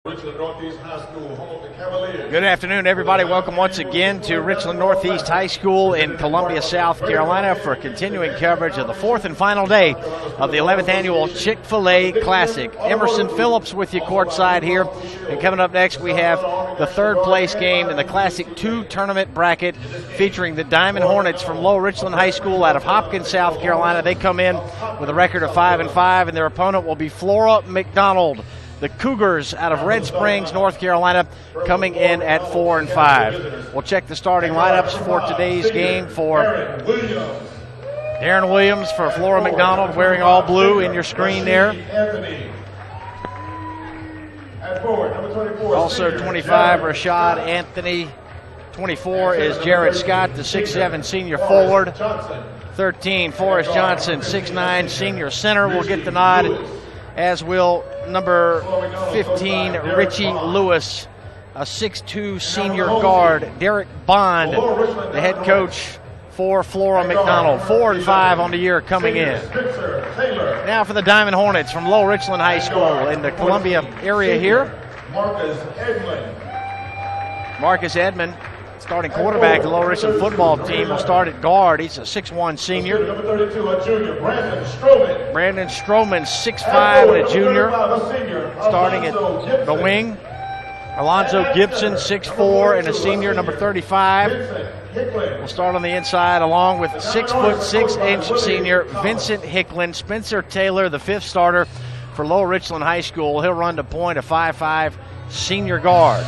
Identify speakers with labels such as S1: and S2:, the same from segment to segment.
S1: Richland Northeast High School, home of the Cavaliers.
S2: Good afternoon, everybody. Welcome once again to Richland Northeast High School in Columbia, South Carolina for continuing coverage of the fourth and final day of the 11th annual Chick-fil-A Classic. Emerson Phillips with you courtside here. And coming up next, we have the third place game in the Classic 2 tournament bracket featuring the Diamond Hornets from Low Richland High School out of Hopkins, South Carolina. They come in with a record of 5-5, and their opponent will be Flora McDonald. The Cougars out of Red Springs, North Carolina, coming in at 4-5. We'll check the starting lineups for today's game for Darren Williams for Flora McDonald, wearing all blue in your screen there. Also 25, Rashad Anthony. 24 is Jared Scott, the 6'7 senior forward. 13, Forrest Johnson, 6'9 senior center, will get the nod, as will number 15, Richie Lewis, a 6'2 senior guard. Derek Bond, the head coach for Flora McDonald. 4-5 on the year coming in. Now for the Diamond Hornets from Low Richland High School in the Columbia area here. Marcus Edmond, starting quarterback of the Low Richland football team, will start at guard. He's a 6'1 senior.
S1: Number 32, a junior,
S2: Brandon Stroman, 6'5 and a junior, starting at the wing. Alonzo Gibson, 6'4 and a senior, number 35. Will start on the inside along with 6'6" senior Vincent Hicklin. Spencer Taylor, the fifth starter for Low Richland High School. He'll run to point, a 5'5 senior guard.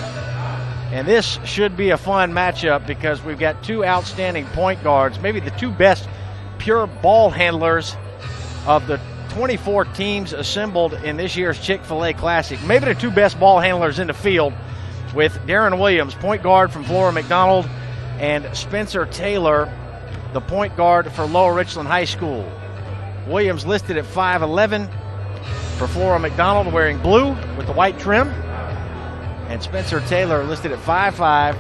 S2: And this should be a fun matchup because we've got two outstanding point guards, maybe the two best pure ball handlers of the 24 teams assembled in this year's Chick-fil-A Classic. Maybe the two best ball handlers in the field, with Darren Williams, point guard from Flora McDonald, and Spencer Taylor, the point guard for Lower Richland High School. Williams listed at 5'11 for Flora McDonald, wearing blue with the white trim. And Spencer Taylor listed at 5'5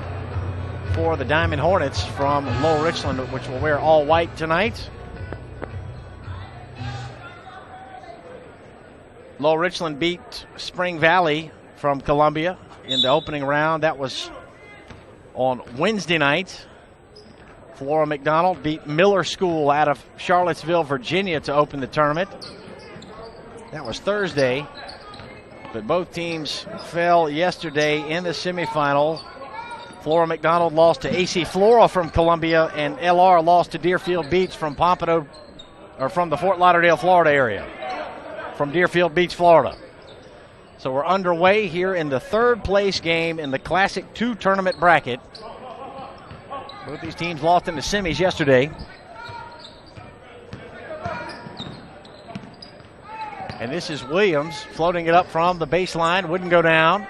S2: for the Diamond Hornets from Low Richland, which will wear all white tonight. Low Richland beat Spring Valley from Columbia in the opening round. That was on Wednesday night. Flora McDonald beat Miller School out of Charlottesville, Virginia to open the tournament. That was Thursday. But both teams fell yesterday in the semifinal. Flora McDonald lost to AC Flora from Columbia, and LR lost to Deerfield Beach from Pompano, or from the Fort Lauderdale, Florida area, from Deerfield Beach, Florida. So we're underway here in the third place game in the Classic 2 tournament bracket. Both these teams lost in the semis yesterday. And this is Williams floating it up from the baseline. Wouldn't go down.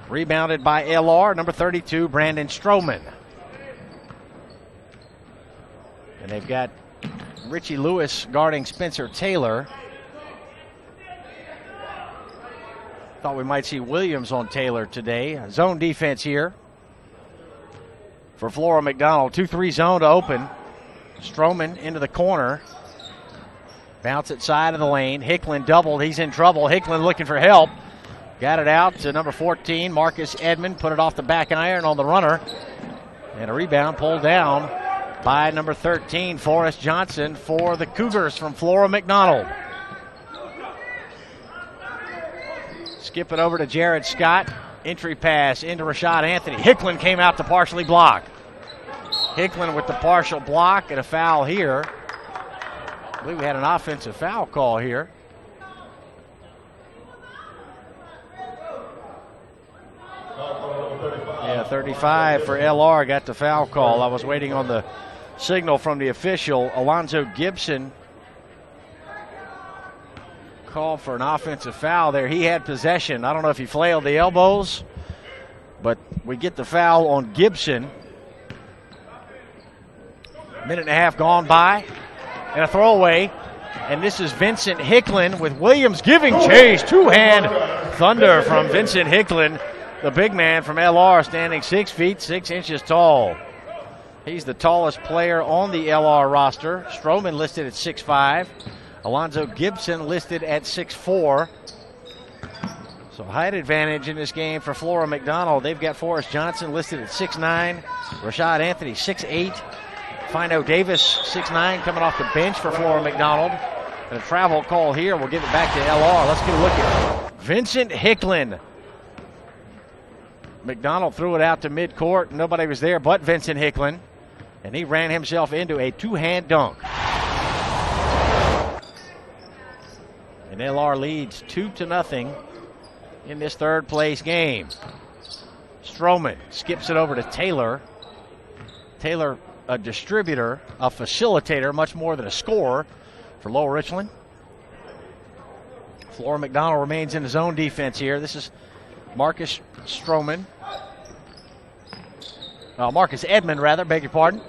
S2: Rebounded by LR, number 32, Brandon Stroman. And they've got Richie Lewis guarding Spencer Taylor. Thought we might see Williams on Taylor today. Zone defense here for Flora McDonald. 2-3 zone to open. Stroman into the corner. Bounce it side of the lane. Hicklin doubled. He's in trouble. Hicklin looking for help. Got it out to number 14, Marcus Edmond. Put it off the back iron on the runner. And a rebound pulled down by number 13, Forrest Johnson, for the Cougars from Flora McDonald. Skip it over to Jared Scott. Entry pass into Rashad Anthony. Hicklin came out to partially block. Hicklin with the partial block and a foul here. I believe we had an offensive foul call here. Yeah, 35 for LR got the foul call. I was waiting on the signal from the official. Alonzo Gibson called for an offensive foul there. He had possession. I don't know if he flailed the elbows, but we get the foul on Gibson. Minute and a half gone by. And a throwaway. And this is Vincent Hicklin with Williams giving chase. Two-hand thunder from Vincent Hicklin, the big man from LR, standing 6 feet 6 inches tall. He's the tallest player on the LR roster. Stroman listed at 6'5". Alonzo Gibson listed at 6'4". So height advantage in this game for Flora McDonald. They've got Forrest Johnson listed at 6'9", Rashad Anthony 6'8", Fino Davis 6'9", coming off the bench for Flora McDonald. And a travel call here. We'll give it back to LR. Let's get a look at Vincent Hicklin. McDonald threw it out to midcourt. Nobody was there but Vincent Hicklin. And he ran himself into a two-hand dunk. And LR leads 2-0 in this third place game. Stroman skips it over to Taylor. Taylor, a distributor, a facilitator, much more than a scorer for Lower Richland. Flora McDonald remains in his own defense here. This is Marcus Stroman. Marcus Edmond, rather, beg your pardon.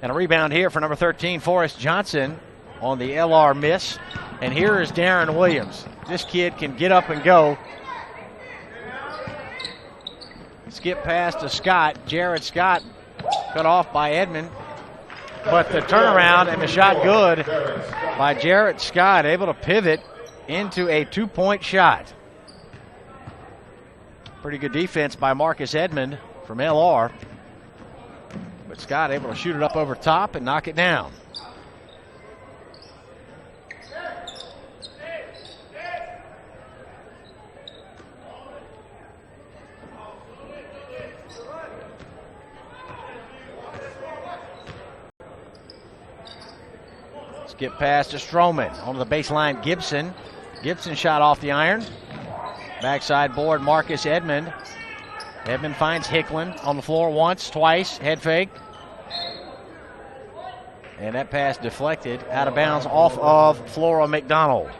S2: And a rebound here for number 13, Forrest Johnson, on the LR miss. And here is Darren Williams. This kid can get up and go. Skip pass to Scott. Jared Scott cut off by Edmond. But the turnaround and the shot good by Jared Scott, able to pivot into a two-point shot. Pretty good defense by Marcus Edmond from LR. But Scott able to shoot it up over top and knock it down. Skip pass to Stroman. Onto the baseline, Gibson. Gibson shot off the iron. Backside board, Marcus Edmond. Edmond finds Hicklin on the floor once, twice. Head fake. And that pass deflected out of bounds off of Flora McDonald.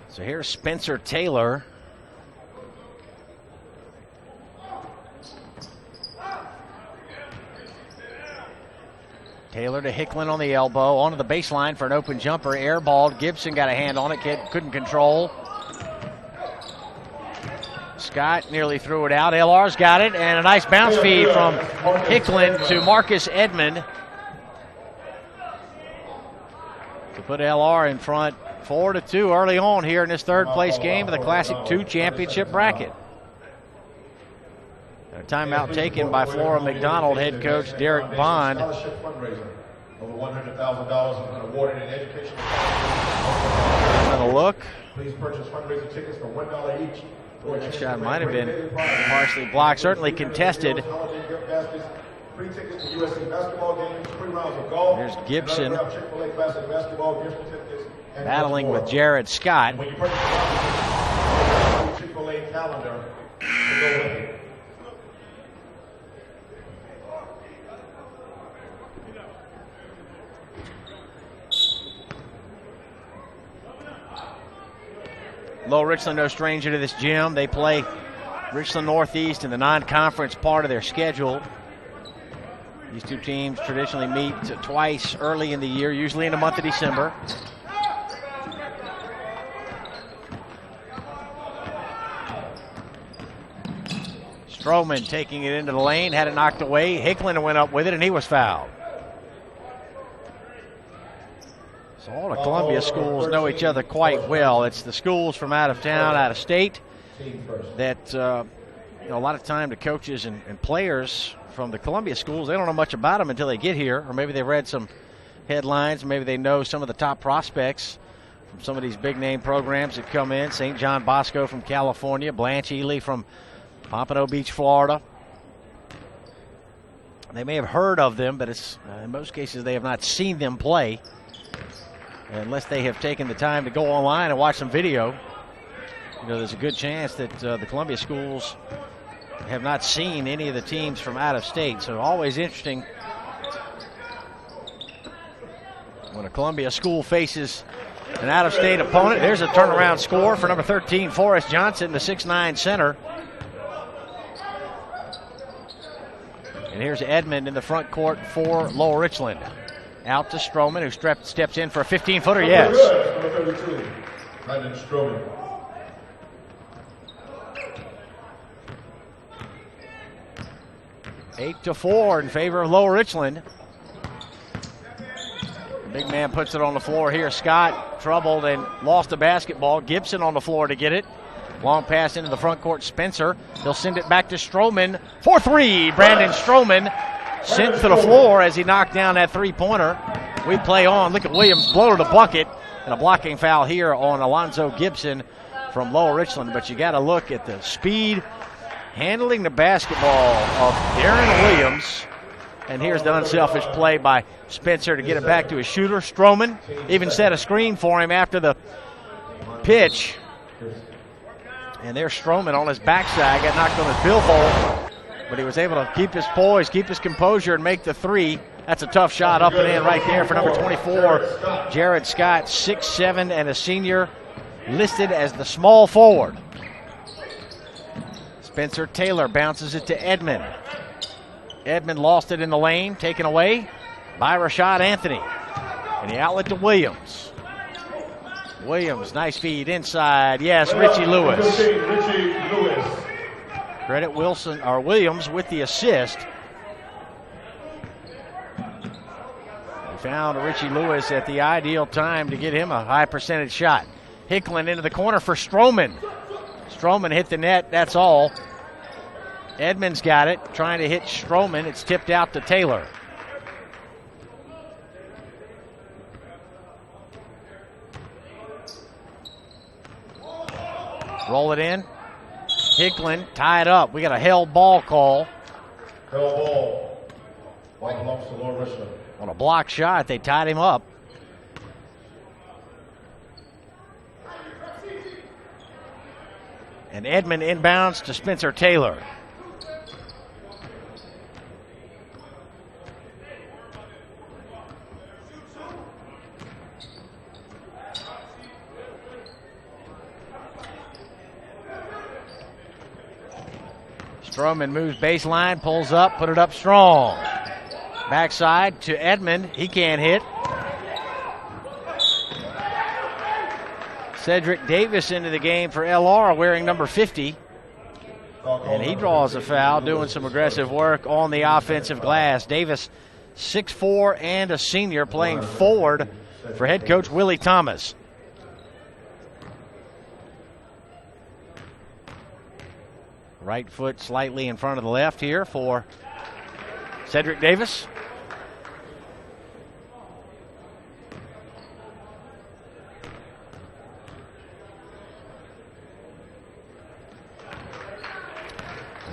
S2: So here's Spencer Taylor. Taylor to Hicklin on the elbow, onto the baseline for an open jumper, airballed. Gibson got a hand on it, couldn't control. Scott nearly threw it out. LR's got it, and a nice bounce feed from Hicklin to Marcus Edmond to put LR in front 4-2 early on here in this third place game of the Classic 2 championship bracket. A timeout taken by Flora McDonald head coach Derek Bond.
S1: Fundraiser. Over $100,000 has been awarded in education.
S2: Another look.
S1: Please purchase fundraiser tickets for $1 each.
S2: That shot might have been partially blocked, certainly contested.
S1: Free tickets to USC basketball games, 3 rounds of golf.
S2: There's Gibson
S1: Chick-fil-A Classic basketball gift certificates.
S2: battling with Jared Scott.
S1: When you purchase the Chick-fil-A calendar to go with it.
S2: Lower Richland no stranger to this gym. They play Richland Northeast in the non-conference part of their schedule. These two teams traditionally meet twice early in the year, usually in the month of December. Stroman taking it into the lane, had it knocked away. Hicklin went up with it, and he was fouled. So all the Columbia schools know each other quite well. It's the schools from out of town, out of state, that a lot of time the coaches and players from the Columbia schools, they don't know much about them until they get here, or maybe they've read some headlines, maybe they know some of the top prospects from some of these big-name programs that come in. St. John Bosco from California, Blanche Ely from Pompano Beach, Florida. They may have heard of them, but it's in most cases they have not seen them play. Unless they have taken the time to go online and watch some video, there's a good chance that the Columbia schools have not seen any of the teams from out of state. So always interesting when a Columbia school faces an out-of-state opponent. There's a turnaround score for number 13, Forrest Johnson, the 6'9" center. And here's Edmond in the front court for Lower Richland. Out to Stroman, who steps in for a 15-footer, yes.
S1: Number 32, Brandon Stroman.
S2: 8-4 in favor of Lower Richland. The big man puts it on the floor here. Scott troubled and lost the basketball. Gibson on the floor to get it. Long pass into the front court. Spencer. He'll send it back to Stroman for three. Brandon Stroman sent to the floor as he knocked down that three-pointer. We play on. Look at Williams blow to the bucket. And a blocking foul here on Alonzo Gibson from Lower Richland. But you got to look at the speed handling the basketball of Darren Williams. And here's the unselfish play by Spencer to get it back to his shooter. Stroman even set a screen for him after the pitch. And there's Stroman on his backside. Got knocked on his billfold. But he was able to keep his poise, keep his composure, and make the three. That's a tough shot up and in right there for number 24, Jared Scott, 6'7", and a senior, listed as the small forward. Spencer Taylor bounces it to Edmond. Edmond lost it in the lane, taken away by Rashad Anthony. And the outlet to Williams. Williams, nice feed inside. Yes, Richie Lewis. Credit Williams with the assist. Found Richie Lewis at the ideal time to get him a high percentage shot. Hickland into the corner for Stroman. Stroman hit the net, that's all. Edmonds got it, trying to hit Stroman. It's tipped out to Taylor. Roll it in. Hickland tied up. We got a held ball call.
S1: Held ball. Ball belongs to Lower Richland.
S2: On a block shot, they tied him up. And Edmond inbounds to Spencer Taylor. Stroman moves baseline, pulls up, put it up strong. Backside to Edmond. He can't hit. Cedric Davis into the game for LR wearing number 50. And he draws a foul, doing some aggressive work on the offensive glass. Davis, 6'4", and a senior, playing forward for head coach Willie Thomas. Right foot slightly in front of the left here for Cedric Davis.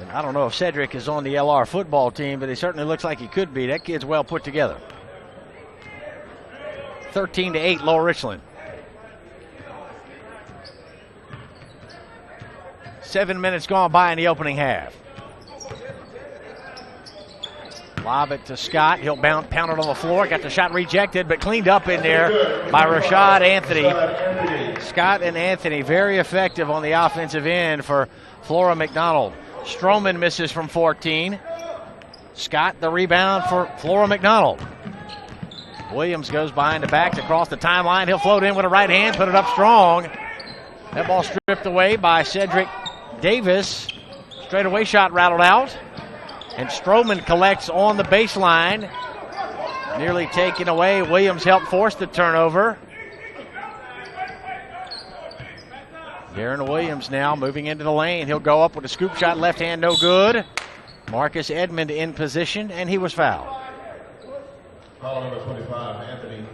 S2: And I don't know if Cedric is on the LR football team, but he certainly looks like he could be. That kid's well put together. 13-8, Lower Richland. 7 minutes gone by in the opening half. Lob it to Scott. He'll pound it on the floor. Got the shot rejected, but cleaned up in there by Rashad Anthony. Scott and Anthony very effective on the offensive end for Flora McDonald. Stroman misses from 14. Scott the rebound for Flora McDonald. Williams goes behind the backs across the timeline. He'll float in with a right hand, put it up strong. That ball stripped away by Cedric Davis. Straightaway shot rattled out. And Stroman collects on the baseline. Nearly taken away. Williams helped force the turnover. Darren Williams now moving into the lane. He'll go up with a scoop shot, left hand, no good. Marcus Edmond in position, and he was fouled.
S1: Foul number 25, Anthony,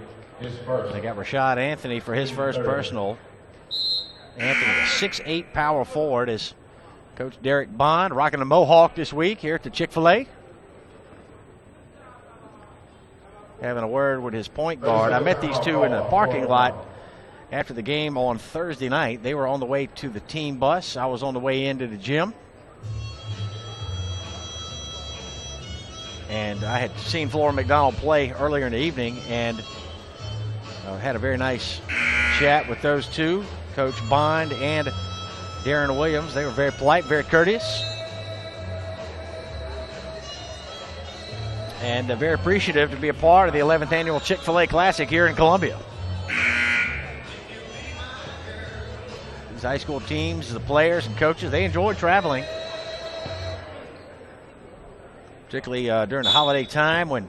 S1: his first.
S2: They got Rashad Anthony for his first personal. Anthony, a 6'8" power forward, is Coach Derek Bond rocking the Mohawk this week here at the Chick-fil-A. Having a word with his point guard. I met these two in the parking lot after the game on Thursday night. They were on the way to the team bus. I was on the way into the gym. And I had seen Flora McDonald play earlier in the evening and had a very nice chat with those two, Coach Bond and Darren Williams. They were very polite, very courteous, and very appreciative to be a part of the 11th annual Chick-fil-A Classic here in Columbia. These high school teams, the players and coaches, they enjoy traveling. particularly during the holiday time when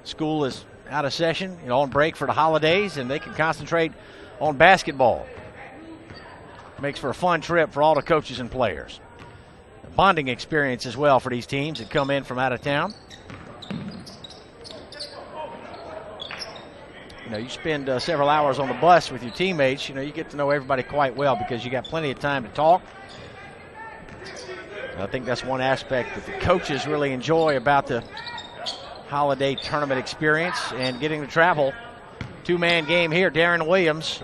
S2: school is out of session, on break for the holidays, and they can concentrate on basketball. Makes for a fun trip for all the coaches and players. A bonding experience as well for these teams that come in from out of town. You spend several hours on the bus with your teammates. You get to know everybody quite well because you got plenty of time to talk. I think that's one aspect that the coaches really enjoy about the holiday tournament experience and getting to travel. Two-man game here, Darren Williams,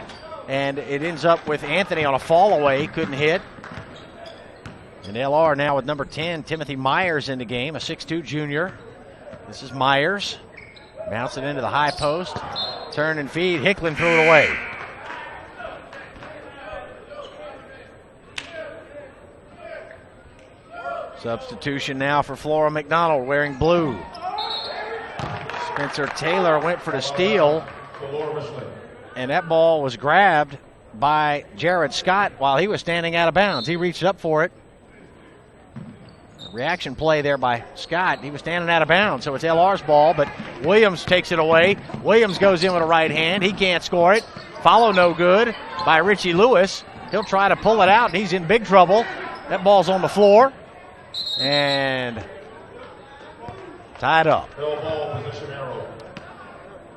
S2: and it ends up with Anthony on a fall away, couldn't hit. And LR now with number 10, Timothy Myers in the game, a 6'2 junior. This is Myers. Bounce it into the high post. Turn and feed. Hickland threw it away. Substitution now for Flora McDonald wearing blue. Spencer Taylor went for the steal. And that ball was grabbed by Jared Scott while he was standing out of bounds. He reached up for it. Reaction play there by Scott. He was standing out of bounds, so it's LR's ball, but Williams takes it away. Williams goes in with a right hand. He can't score it. Follow no good by Richie Lewis. He'll try to pull it out, and he's in big trouble. That ball's on the floor. And tied up.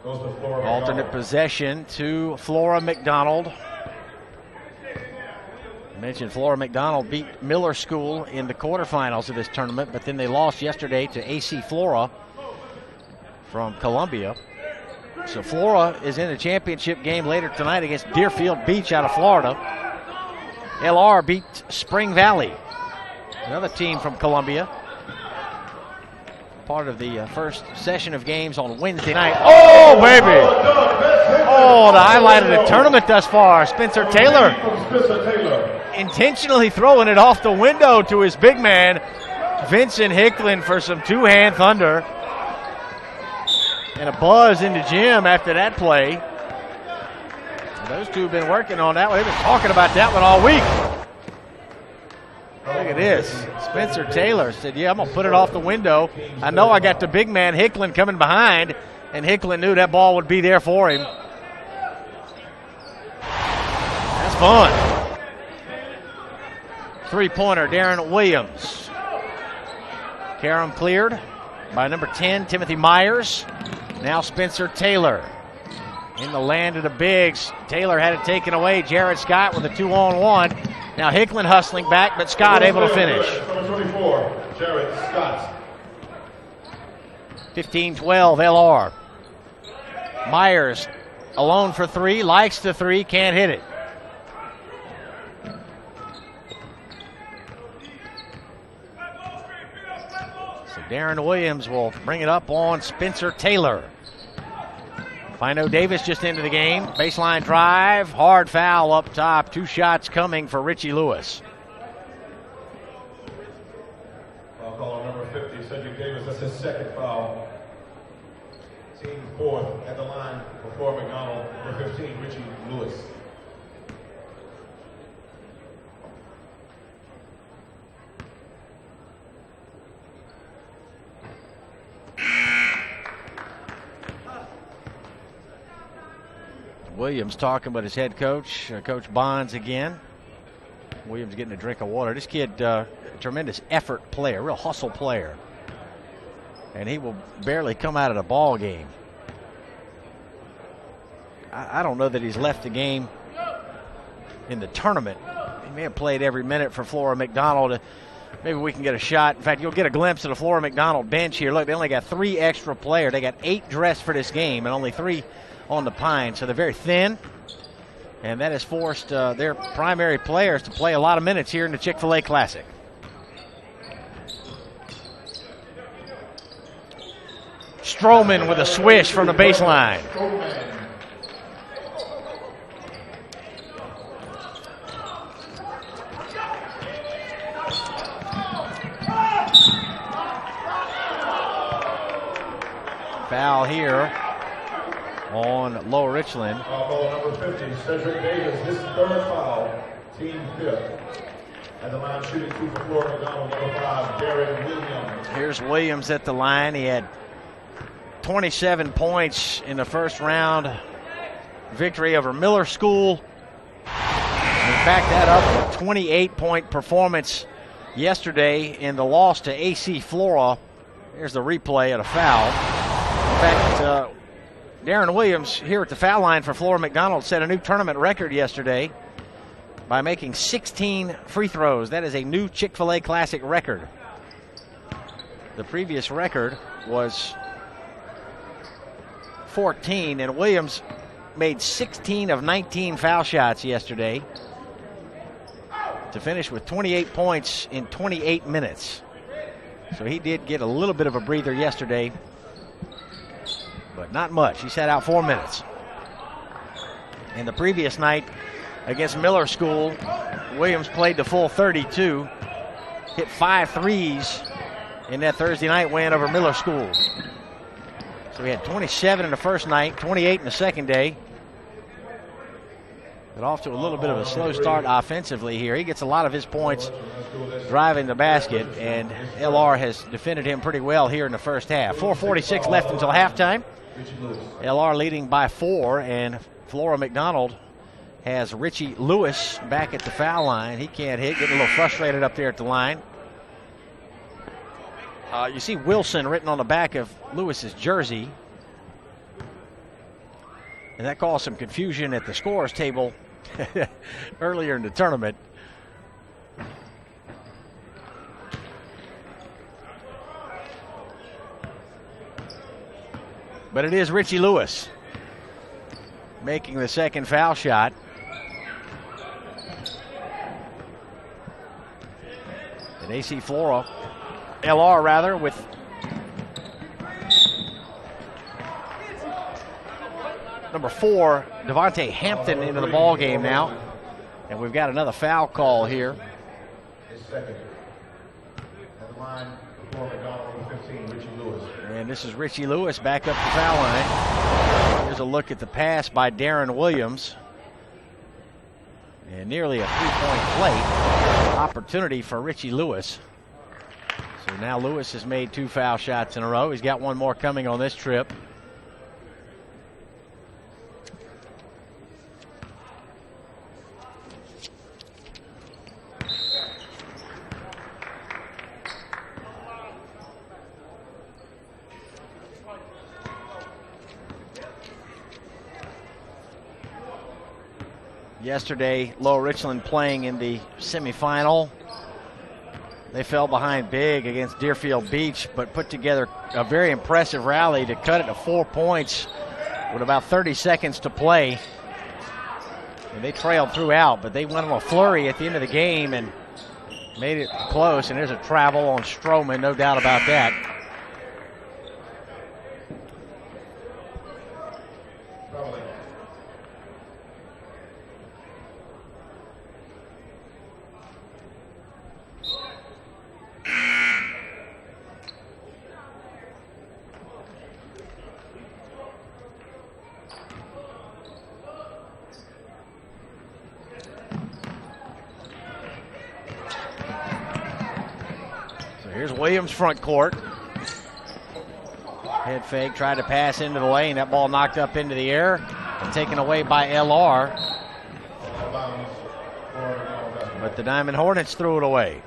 S2: Alternate possession to Flora McDonald. I mentioned Flora McDonald beat Miller School in the quarterfinals of this tournament, but then they lost yesterday to AC Flora from Columbia. So Flora is in a championship game later tonight against Deerfield Beach out of Florida. LR beat Spring Valley, another team from Columbia. Part of the first session of games on Wednesday night. Oh, baby! Oh, the highlight of the tournament thus far. Spencer Taylor intentionally throwing it off the window to his big man, Vincent Hickland, for some two-hand thunder. And a buzz in the gym after that play. Those two have been working on that one. They've been talking about that one all week. Look at this. Spencer Taylor said, yeah, I'm going to put it off the window. I know I got the big man, Hickland, coming behind, and Hickland knew that ball would be there for him. That's fun. Three-pointer, Darren Williams. Carom cleared by number 10, Timothy Myers. Now Spencer Taylor. In the land of the bigs, Taylor had it taken away. Jared Scott with a 2-on-1. Now Hickland hustling back, but Scott able to finish.
S1: Number 24, Jared Scott.
S2: 15-12, LR. Myers alone for three, likes the three, can't hit it. So Darren Williams will bring it up on Spencer Taylor. Fino Davis just into the game. Baseline drive, hard foul up top. Two shots coming for Richie Lewis.
S1: Foul call on number 50, Cedric Davis. That's his second foul. Team fourth at the line for Flora McDonald. Number 15, Richie Lewis.
S2: Williams talking with his head coach, Coach Bonds again. Williams getting a drink of water. This kid, tremendous effort player, real hustle player. And he will barely come out of the ball game. I don't know that he's left the game in the tournament. He may have played every minute for Flora McDonald. Maybe we can get a shot. In fact, you'll get a glimpse of the Flora McDonald bench here. Look, they only got 3 extra players. They got 8 dressed for this game and only 3 on the pine, so they're very thin, and that has forced their primary players to play a lot of minutes here in the Chick-fil-A Classic. Stroman with a swish from the baseline. Foul here on Lower Richland.
S1: Foul number 50, Cedric Davis, his third foul, team fifth. At the line, shooting 2 for Florida McDonald, number 5, Darren Williams.
S2: Here's Williams at the line. He had 27 points in the first round victory over Miller School. And backed that up with a 28-point performance yesterday in the loss to AC Flora. Here's the replay of a foul. In fact, Darren Williams here at the foul line for Flora McDonald set a new tournament record yesterday by making 16 free throws. That is a new Chick-fil-A Classic record. The previous record was 14, and Williams made 16 of 19 foul shots yesterday to finish with 28 points in 28 minutes. So he did get a little bit of a breather yesterday, but not much. He sat out 4 minutes. And the previous night against Miller School, Williams played the full 32, hit 5 threes in that Thursday night win over Miller School. So he had 27 in the first night, 28 in the second day. But off to a little bit of a slow start offensively here. He gets a lot of his points driving the basket, and LR has defended him pretty well here in the first half. 4:46 left until halftime. LR leading by 4, and Flora McDonald has Richie Lewis back at the foul line. He can't hit, getting a little frustrated up there at the line. You see Wilson written on the back of Lewis's jersey. And that caused some confusion at the scorers table earlier in the tournament. But it is Richie Lewis making the second foul shot. And AC Flora, LR rather, with number 4, Devontae Hampton into the ball game now. And we've got another foul call here.
S1: His second. At the line, Florida McDonald, number 15, Richie Lewis.
S2: And this is Richie Lewis back up the foul line. Here's a look at the pass by Darren Williams. And nearly a 3-point play opportunity for Richie Lewis. So now Lewis has made 2 foul shots in a row. He's got one more coming on this trip. Yesterday, Lower Richland playing in the semifinal. They fell behind big against Deerfield Beach, but put together a very impressive rally to cut it to 4 points with about 30 seconds to play. And they trailed throughout, but they went on a flurry at the end of the game and made it close. And there's a travel on Stroman, no doubt about that. Here's Williams front court. Head fake, tried to pass into the lane. That ball knocked up into the air and taken away by LR. But the Diamond Hornets threw it away.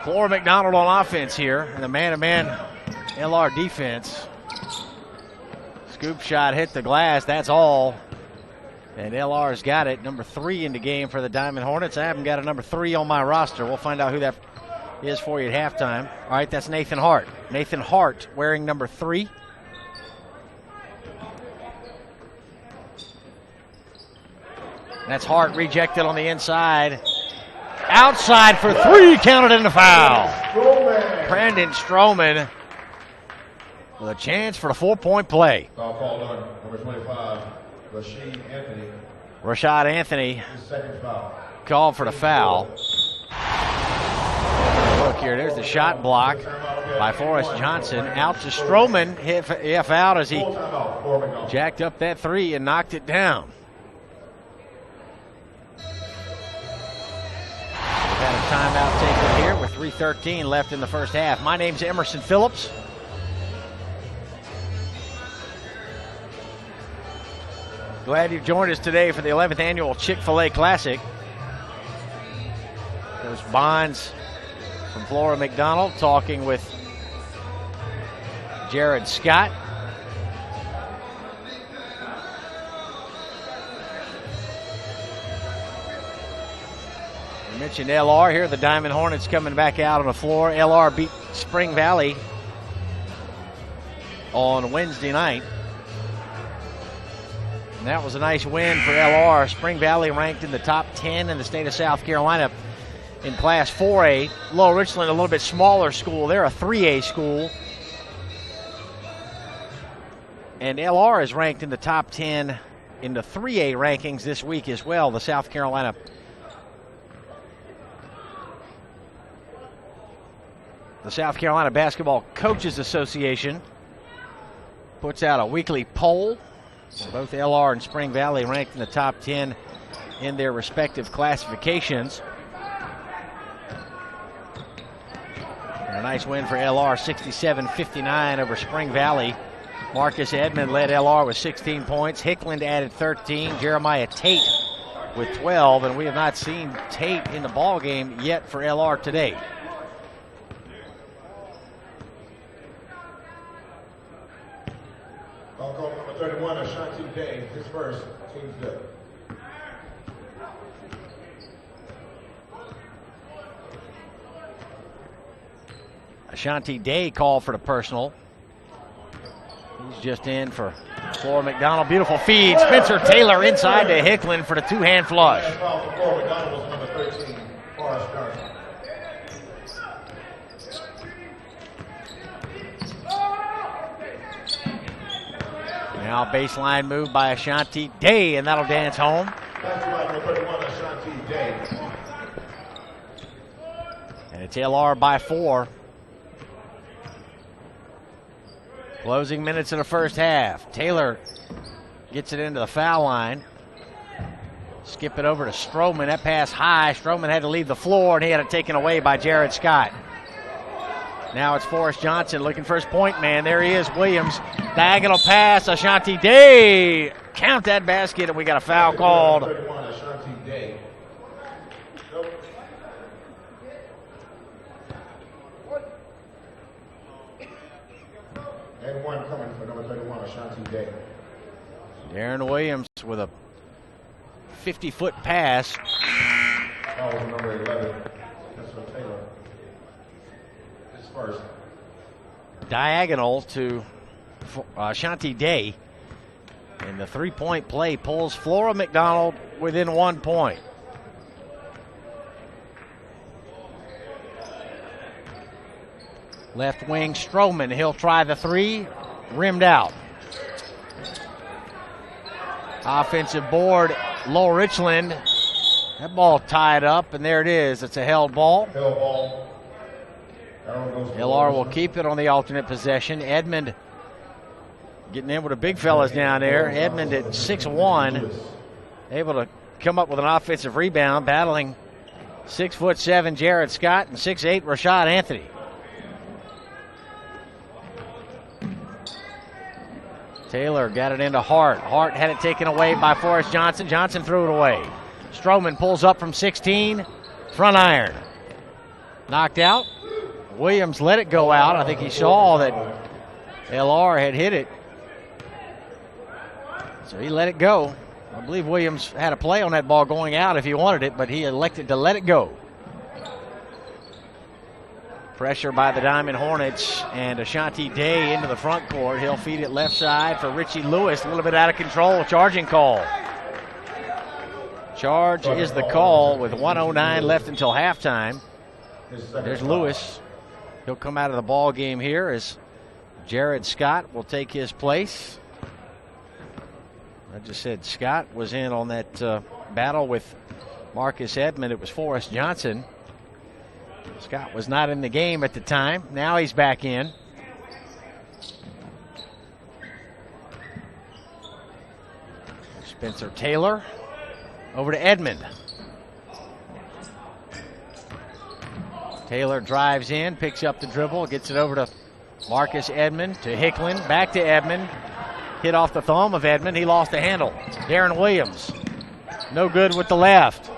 S2: Flora McDonald on offense here, and the man-to-man LR defense. Scoop shot hit the glass, that's all. And LR's got it. Number 3 in the game for the Diamond Hornets. I haven't got a number 3 on my roster. We'll find out who that is for you at halftime. All right, that's Nathan Hart. Nathan Hart wearing number 3. That's Hart rejected on the inside. Outside for 3, counted in the foul. Brandon Stroman with a chance for the 4-point play.
S1: Foul called on number 25,
S2: Rashad Anthony
S1: his second foul.
S2: called for the foul. Look here, there's the shot block by Forrest Johnson. Out to Stroman, hit foul as he
S1: Full timeout for McDonald.
S2: jacked up that three and knocked it down. We've had a timeout taken here with 3:13 left in the first half. My name's Emerson Phillips. Glad you joined us today for the 11th annual Chick-fil-A Classic. There's Bonds from Flora McDonald talking with Jared Scott. We mentioned LR here. The Diamond Hornets coming back out on the floor. LR beat Spring Valley on Wednesday night. And that was a nice win for LR. Spring Valley ranked in the top 10 in the state of South Carolina in Class 4A. Lower Richland, a little bit smaller school. They're a 3A school. And LR is ranked in the top 10 in the 3A rankings this week as well. The South Carolina Basketball Coaches Association puts out a weekly poll. Both LR and Spring Valley ranked in the top 10 in their respective classifications. And a nice win for LR, 67-59 over Spring Valley. Marcus Edmond led LR with 16 points. Hickland added 13. Jeremiah Tate with 12. And we have not seen Tate in the ball game yet for LR today.
S1: Foul call number 31, Ashanti Day, his first, team's good.
S2: Ashanti Day called for the personal. He's just in for Flora McDonald. Beautiful feed. Spencer Taylor inside to Hickland for the two-hand flush.
S1: Last foul for Flora McDonald was number 13, Forrest Johnson.
S2: Now baseline move by Ashanti Day, and that'll dance home.
S1: That's number 31, Ashanti Day.
S2: And it's LR by 4. Closing minutes of the first half. Taylor gets it into the foul line. Skip it over to Stroman. That pass high. Stroman had to leave the floor, and he had it taken away by Jared Scott. Now it's Forrest Johnson looking for his point man. There he is, Williams. Diagonal pass, Ashanti Day. Count that basket, and we got a foul called.
S1: 31, Ashanti Day. Nope. And one coming for number 31, Ashanti Day.
S2: Darren Williams with a 50-foot pass.
S1: That was number 11. That's for Taylor. His first.
S2: Diagonal to Ashanti Day. And the three-point play pulls Flora McDonald within 1 point. Left wing Stroman. He'll try the three. Rimmed out. Offensive board, Lower Richland. That ball tied up, and there it is. It's a held ball.
S1: Held ball.
S2: LR will keep it on the alternate possession. Edmond getting in with the big fellas down there. Edmond at 6'1", able to come up with an offensive rebound, battling 6'7" Jared Scott and 6'8" Rashad Anthony. Taylor got it into Hart. Hart had it taken away by Forrest Johnson. Johnson threw it away. Stroman pulls up from 16. Front iron. Knocked out. Williams let it go out. I think he saw that LR had hit it. So he let it go. I believe Williams had a play on that ball going out if he wanted it, but he elected to let it go. Pressure by the Diamond Hornets, and Ashanti Day into the front court. He'll feed it left side for Richie Lewis. A little bit out of control. Charging call. Charge is the call with 1:09 left until halftime. There's Lewis. He'll come out of the ball game here as Jared Scott will take his place. I just said Scott was in on that battle with Marcus Edmond. It was Forrest Johnson. Scott was not in the game at the time. Now he's back in. Spencer Taylor over to Edmond. Taylor drives in, picks up the dribble, gets it over to Marcus Edmond, to Hickland, back to Edmond. Hit off the thumb of Edmond. He lost the handle. Darren Williams, no good with the left.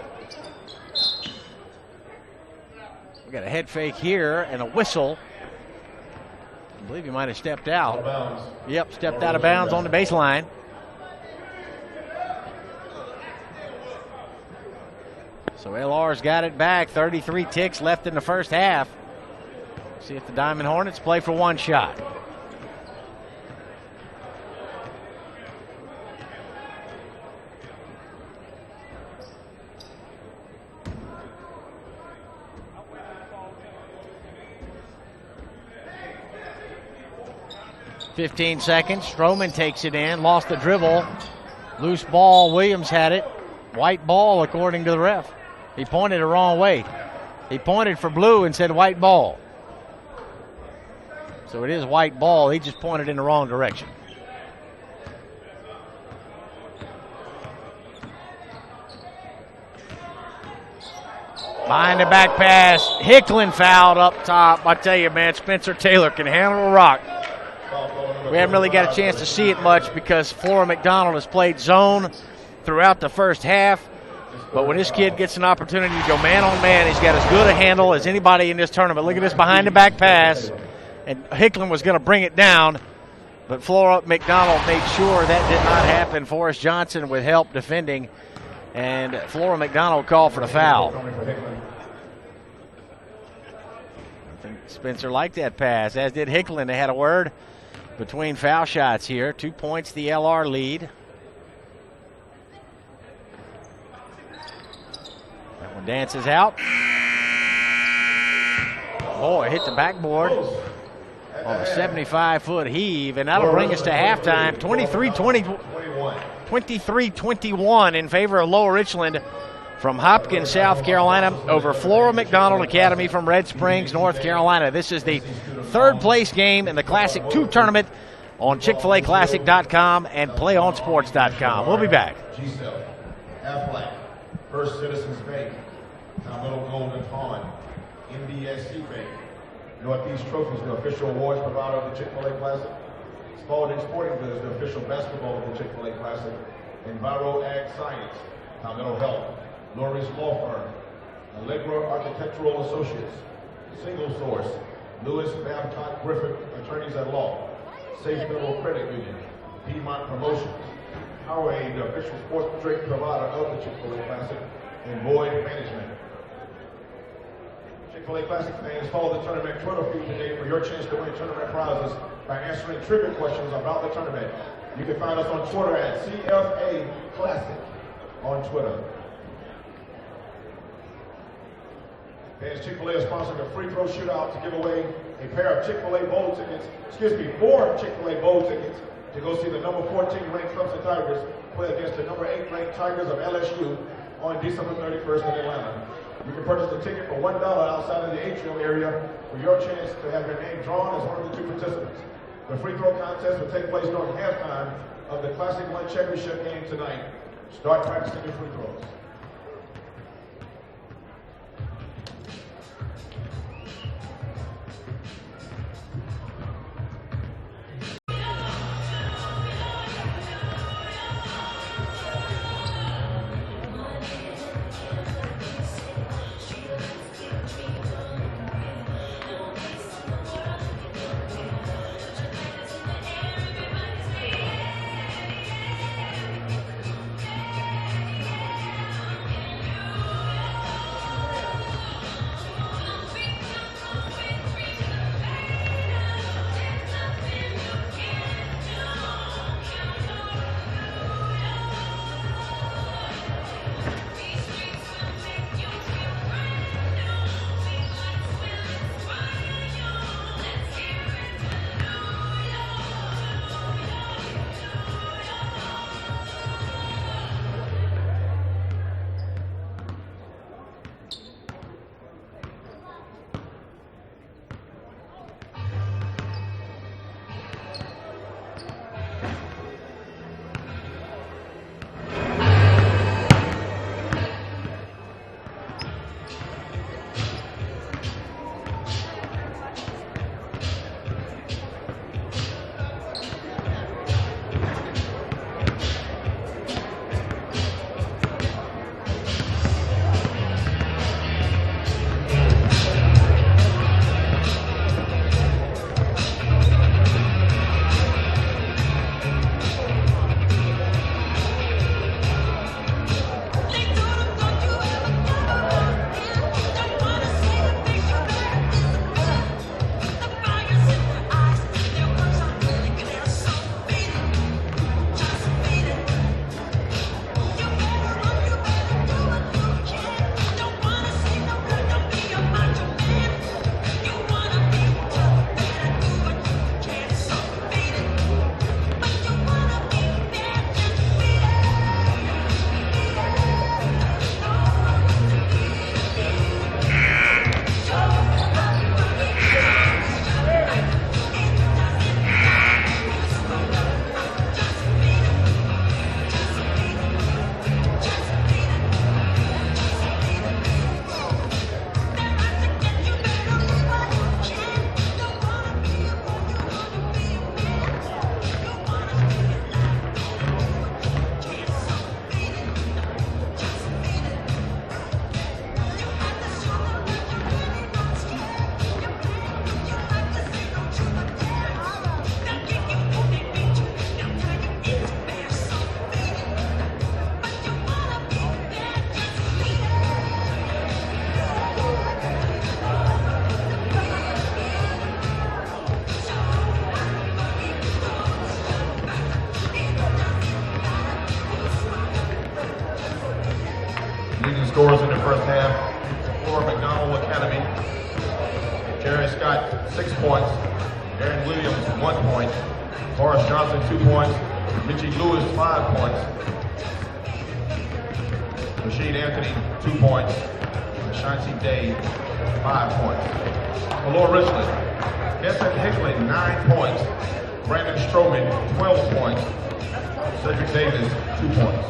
S2: We got a head fake here and a whistle. I believe he might have stepped out. Yep, stepped out of bounds on the baseline. So LR's got it back. 33 ticks left in the first half. See if the Diamond Hornets play for one shot. .15 seconds. Stroman takes it in. Lost the dribble. Loose ball. Williams had it. White ball according to the ref. He pointed the wrong way. He pointed for blue and said white ball. So it is white ball. He just pointed in the wrong direction. Behind the back pass. Hickland fouled up top. I tell you, man, Spencer Taylor can handle a rock. We haven't really got a chance to see it much because Flora McDonald has played zone throughout the first half. But when this kid gets an opportunity to go man on man, he's got as good a handle as anybody in this tournament. Look at this behind the back pass. And Hickland was going to bring it down, but Flora McDonald made sure that did not happen. Forrest Johnson with help defending, and Flora McDonald called for the foul. I think Spencer liked that pass, as did Hickland. They had a word between foul shots here. 2 points the LR lead. That one dances out. Boy, hit the backboard on a 75-foot heave, and that'll bring us to halftime. 23-21 in favor of Lower Richland from Hopkins, South Carolina, over Flora McDonald Academy from Red Springs, North Carolina. This is the third place game in the Classic 2 tournament on ChickfilAClassic.com and PlayOnSports.com. We'll be back.
S1: G-Cell, Aflac, First Citizens Bank, Continental Golden Pond, NBSC Bank, Northeast Trophies, the official awards provider of the Chick-fil-A Classic, Spalding Sporting Goods, the official basketball of the Chick-fil-A Classic, Enviro Ag Science, Continental Health, Lori's Law Firm, Allegra Architectural Associates, Single Source, Lewis Babcock Griffith Attorneys at Law, Safe Federal Credit Union, Piedmont Promotions, Powerade, the official sports drink provider of the Chick-fil-A Classic, and Boyd Management. Chick-fil-A Classic fans, follow the tournament Twitter feed today for your chance to win tournament prizes by answering trivia questions about the tournament. You can find us on Twitter at CFA Classic on Twitter. Fans, Chick-fil-A is sponsoring a free throw shootout to give away a pair of Chick-fil-A bowl tickets, 4 Chick-fil-A bowl tickets to go see the number 14 ranked Clemson Tigers play against the number 8 ranked Tigers of LSU on December 31st in Atlanta. You can purchase the ticket for $1 outside of the atrium area for your chance to have your name drawn as one of the 2 participants. The free throw contest will take place during halftime of the Classic 1 championship game tonight. Start practicing your free throws. scores in the first half for McDonald Academy. Jerry Scott, 6 points. Aaron Williams, 1 point. Forrest Johnson, 2 points. Richie Lewis, 5 points. Rashid Anthony, 2 points. Ashanti Day, 5 points. For Richland, Desmond Hickley, 9 points. Brandon Stroman, 12 points. Cedric Davis, 2 points.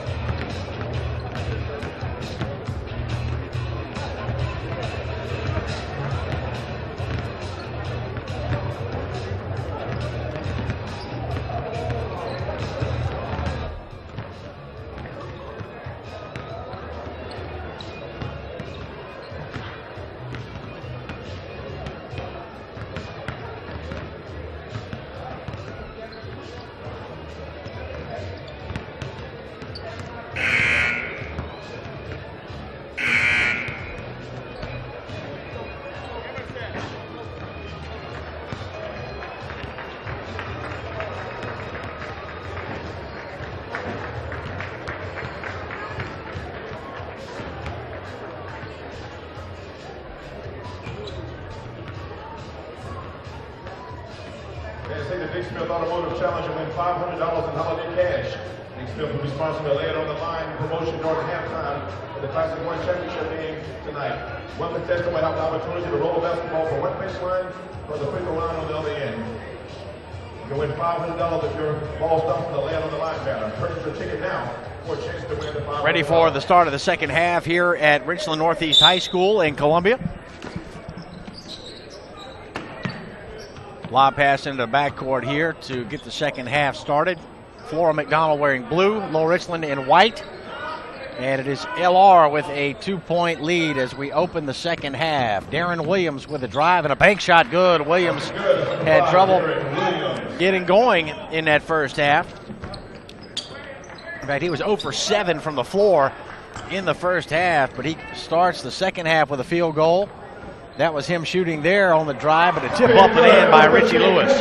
S1: Automotive Challenge and win $500 in holiday cash. Nick Smith will be sponsoring the Lay It on the Line promotion during halftime of the Classic 1 championship game tonight. One contestant will have the opportunity to roll a basketball from one baseline or the free throw line on the other end. You can win $500 if your ball stops in the Lay It on the Line banner. Purchase your ticket now for a chance to win the $500.
S2: Ready for the start of the second half here at Richland Northeast High School in Columbia. Lob pass into the backcourt here to get the second half started. Flora McDonald wearing blue, Lower Richland in white. And it is LR with a 2-point lead as we open the second half. Darren Williams with a drive and a bank shot. Good. Williams had trouble getting going in that first half. In fact, he was 0 for 7 from the floor in the first half, but he starts the second half with a field goal. That was him shooting there on the drive, but a tip up and in by Richie Lewis.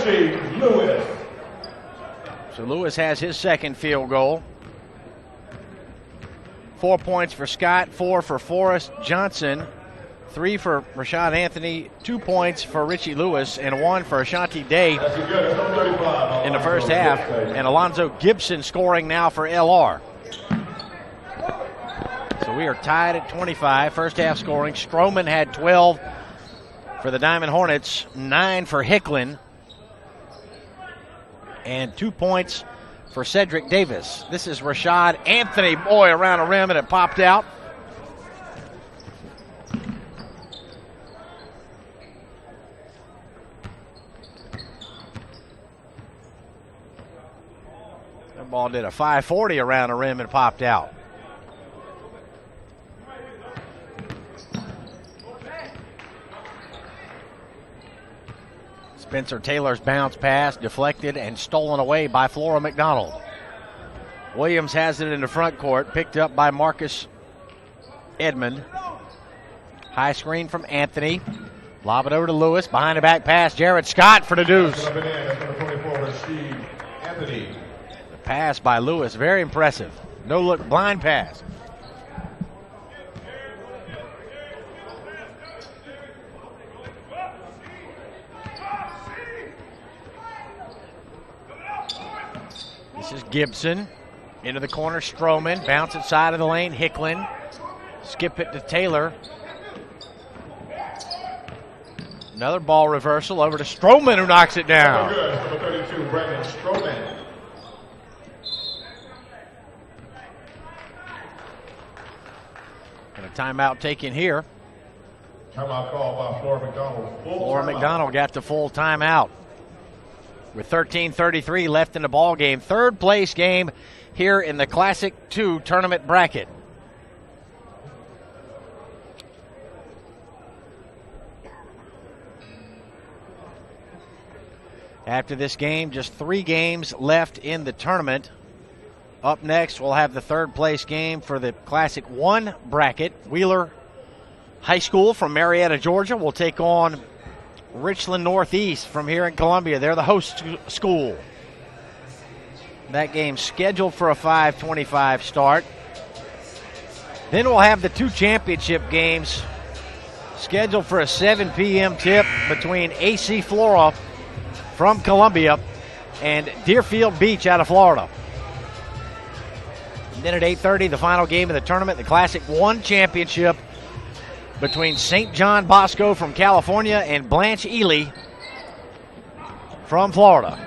S2: So Lewis has his second field goal. 4 points for Scott, 4 for Forrest Johnson, 3 for Rashad Anthony, 2 points for Richie Lewis, and 1 for Ashanti Day in the first half. And Alonzo Gibson scoring now for LR. So we are tied at 25. First half scoring. Stroman had 12 for the Diamond Hornets, 9 for Hicklen, and 2 points for Cedric Davis. This is Rashad Anthony. Boy, around the rim, and it popped out. That ball did a 540 around the rim and popped out. Spencer Taylor's bounce pass deflected and stolen away by Flora McDonald. Williams has it in the front court, picked up by Marcus Edmond. High screen from Anthony. Lob it over to Lewis. Behind the back pass, Jared Scott for the deuce. The pass by Lewis, very impressive. No look, blind pass. This is Gibson. Into the corner, Stroman. Bounce it side of the lane, Hicklen. Skip it to Taylor. Another ball reversal over to Stroman, who knocks it down.
S1: Good. Number 32, Brandon Stroman.
S2: And a timeout taken here.
S1: Timeout called by Flora McDonald.
S2: Flora McDonald got the full timeout. With 13:33 left in the ball game. Third place game here in the Classic 2 tournament bracket. After this game, just 3 games left in the tournament. Up next, we'll have the third place game for the Classic 1 bracket. Wheeler High School from Marietta, Georgia will take on Richland Northeast from here in Columbia. They're the host school. That game scheduled for a 5:25 start. Then we'll have the two championship games scheduled for a 7 p.m. tip between AC Flora from Columbia and Deerfield Beach out of Florida. And then at 8:30, the final game of the tournament, the Classic 1 championship between St. John Bosco from California and Blanche Ely from Florida.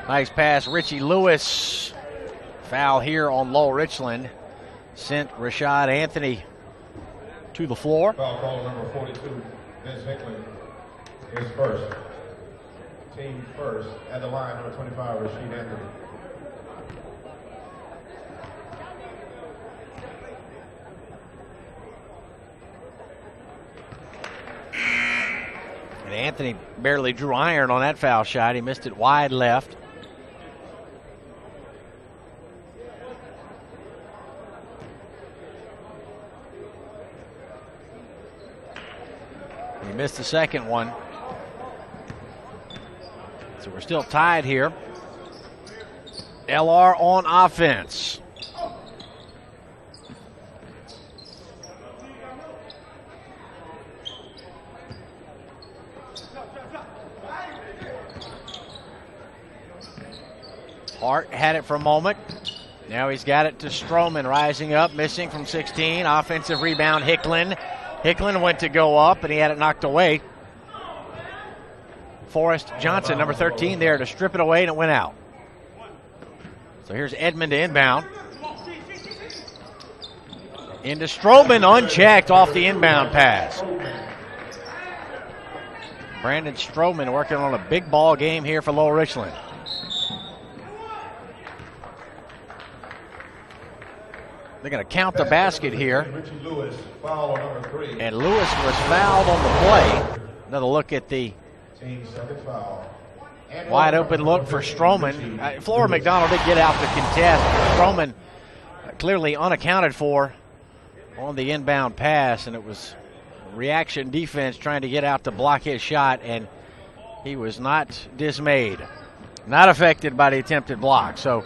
S2: Nice pass, Richie Lewis. Foul here on Lowell Richland. Sent Rashad Anthony to the floor.
S1: Foul call number 42, Vince Hickman is first. Team first at the line, number 25, Rashad Anthony.
S2: And Anthony barely drew iron on that foul shot. He missed it wide left. He missed the second one. So we're still tied here. LR on offense. Hart had it for a moment. Now he's got it to Stroman, rising up, missing from 16. Offensive rebound, Hickland. Hickland went to go up, and he had it knocked away. Forrest Johnson, number 13, there to strip it away, and it went out. So here's Edmond to inbound. Into Stroman, unchecked off the inbound pass. Brandon Stroman working on a big ball game here for Lowell Richland. They're going to count the basket here. And Lewis was fouled on the play. Another look at the wide open look for Stroman. Flora McDonald did get out to contest. Stroman clearly unaccounted for on the inbound pass, and it was reaction defense trying to get out to block his shot, and he was not dismayed, not affected by the attempted block. So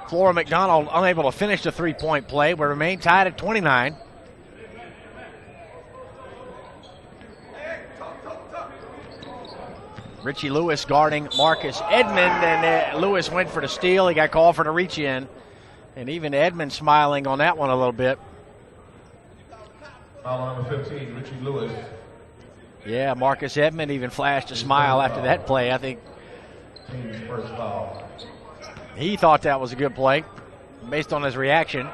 S2: Flora McDonald unable to finish the three-point play, but remain tied at 29. Richie Lewis guarding Marcus Edmond, and Lewis went for the steal. He got called for the reach in, and even Edmond smiling on that one a little bit.
S1: Foul number 15, Richie Lewis.
S2: Yeah, Marcus Edmond even flashed a smile after that play. I think
S1: Team's first foul.
S2: He thought that was a good play based on his reaction.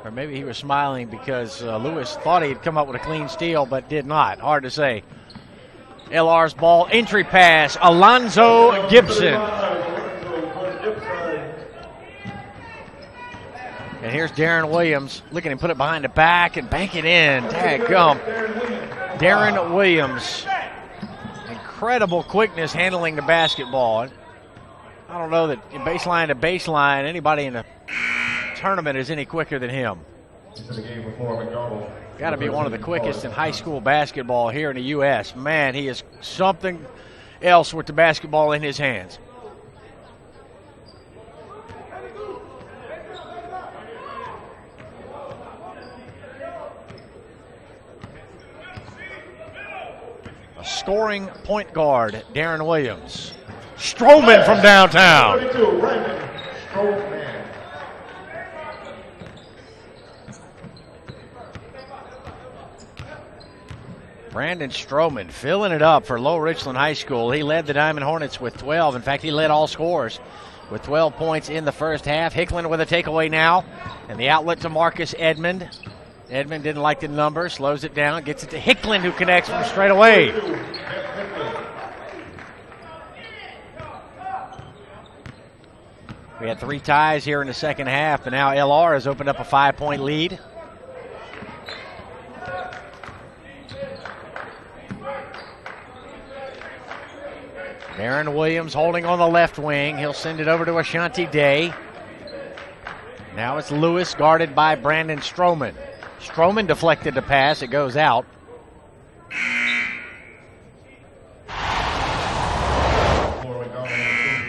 S2: Or maybe he was smiling because Lewis thought he'd come up with a clean steal, but did not. Hard to say. LR's ball, entry pass, Alonzo Gibson. And here's Darren Williams looking to put it behind the back and bank it in. Dadgum. Darren Williams. Incredible quickness handling the basketball. I don't know that baseline to baseline, anybody in the tournament is any quicker than him. Got to be one of the quickest in high school basketball here in the U.S. Man, he is something else with the basketball in his hands. A scoring point guard, Darren Williams. Stroman from downtown. Brandon Stroman filling it up for Lowell Richland High School. He led the Diamond Hornets with 12. In fact, he led all scorers with 12 points in the first half. Hickland with a takeaway now. And the outlet to Marcus Edmond. Edmond didn't like the number, slows it down, gets it to Hickland, who connects from straight away. We had 3 ties here in the second half, but now LR has opened up a 5-point lead. Darren Williams holding on the left wing. He'll send it over to Ashanti Day. Now it's Lewis guarded by Brandon Stroman. Stroman deflected the pass. It goes out.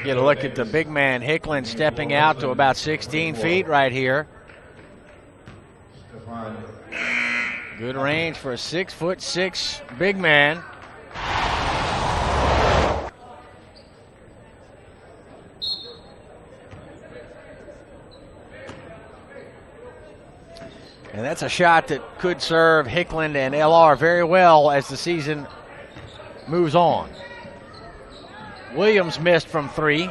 S2: Get a look at the big man, Hickland, stepping out to about 16 feet right here. Good range for a 6'6" big man. And that's a shot that could serve Hickland and LR very well as the season moves on. Williams missed from 3.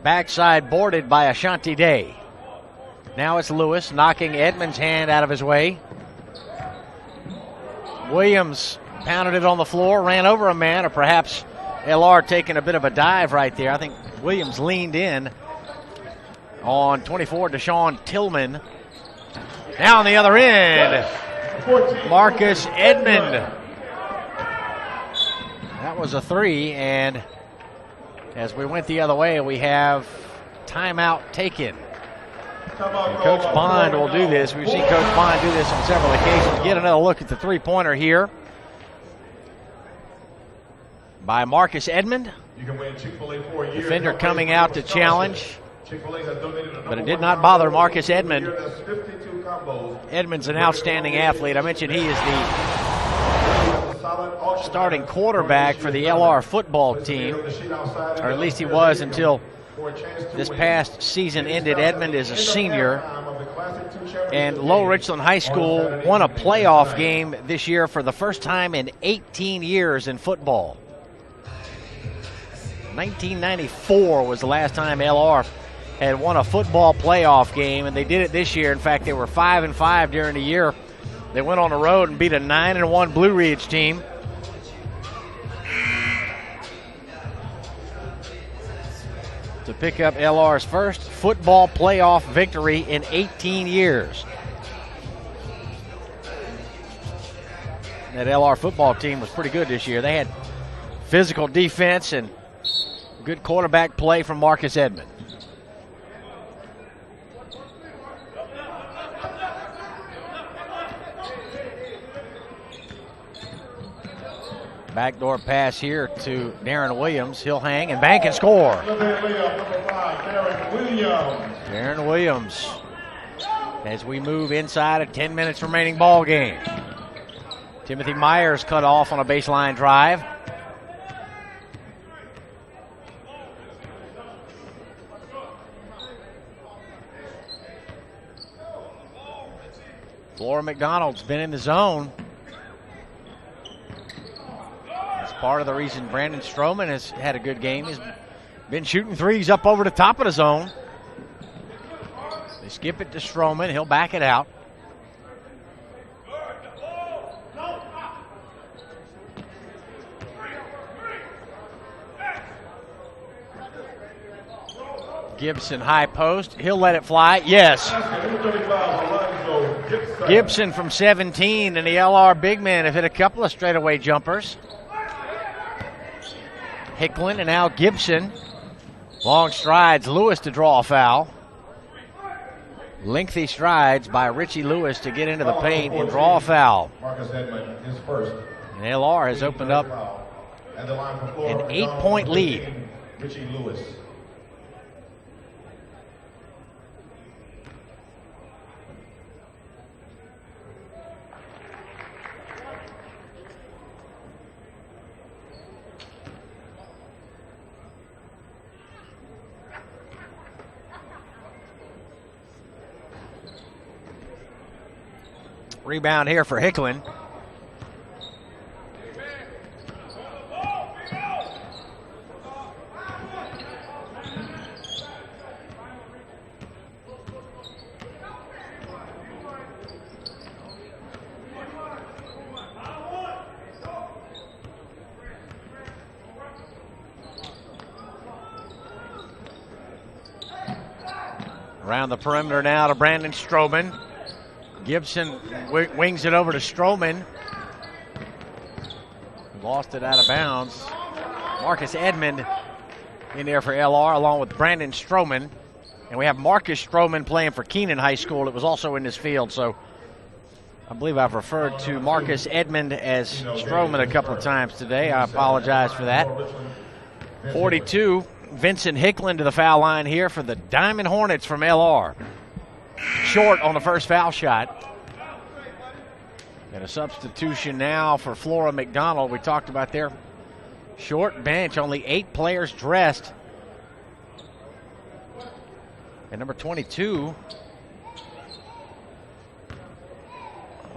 S2: Backside boarded by Ashanti Day. Now it's Lewis knocking Edmonds' hand out of his way. Williams pounded it on the floor, ran over a man, or perhaps LR taking a bit of a dive right there. I think Williams leaned in on 24, Deshaun Tillman. Now on the other end, Marcus Edmond. That was a 3, and as we went the other way, we have timeout taken. And Coach Bond will do this. We've seen Coach Bond do this on several occasions. Get another look at the three-pointer here by Marcus Edmond.
S1: You can win Chick-fil-A for a year.
S2: Defender coming out to challenge, but it did not bother Marcus Edmond. Edmond's an outstanding athlete. I mentioned he is the starting quarterback for the LR football team, or at least he was until this past season ended. Edmond is a senior, and Low Richland High School won a playoff game this year for the first time in 18 years in football. 1994 was the last time LR had won a football playoff game, and they did it this year. In fact, they were 5-5 during the year. They went on the road and beat a 9-1 Blue Ridge team. To pick up LR's first football playoff victory in 18 years. That LR football team was pretty good this year. They had physical defense and good quarterback play from Marcus Edmond. Backdoor pass here to Darren Williams. He'll hang and bank and score. Darren Williams as we move inside a 10 minutes remaining ball game. Timothy Myers cut off on a baseline drive. Flora McDonald's been in the zone. Part of the reason Brandon Stroman has had a good game. He's been shooting threes up over the top of the zone. They skip it to Stroman. He'll back it out. Gibson high post. He'll let it fly. Yes. Gibson from 17, and the LR big men have hit a couple of straightaway jumpers. Hickland and now Gibson. Long strides, Lewis to draw a foul. Lengthy strides by Richie Lewis to get into the paint and draw a foul.
S1: Marcus Edmond, his first.
S2: And LR has opened up an 8-point lead.
S1: Richie Lewis.
S2: Rebound here for Hickland. Around the perimeter now to Brandon Stroman. Gibson wings it over to Stroman. Lost it out of bounds. Marcus Edmond in there for LR along with Brandon Stroman. And we have Marcus Stroman playing for Keenan High School. It was also in this field, so I believe I've referred to Marcus Edmond as Stroman a couple of times today. I apologize for that. 42 Vincent Hickland to the foul line here for the Diamond Hornets from LR. Short on the first foul shot. And a substitution now for Flora McDonald. We talked about their short bench, only 8 players dressed. And number 22,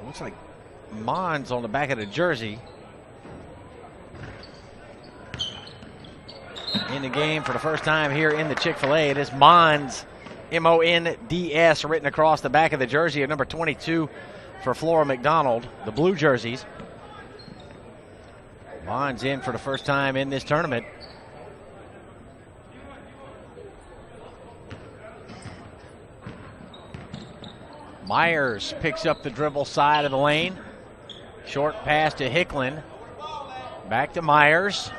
S2: looks like Mons on the back of the jersey. In the game for the first time here in the Chick-fil-A. It is Mons, M-O-N-D-S, written across the back of the jersey of number 22 for Flora McDonald, the blue jerseys. Mons in for the first time in this tournament. Myers picks up the dribble side of the lane. Short pass to Hickland. Back to Myers.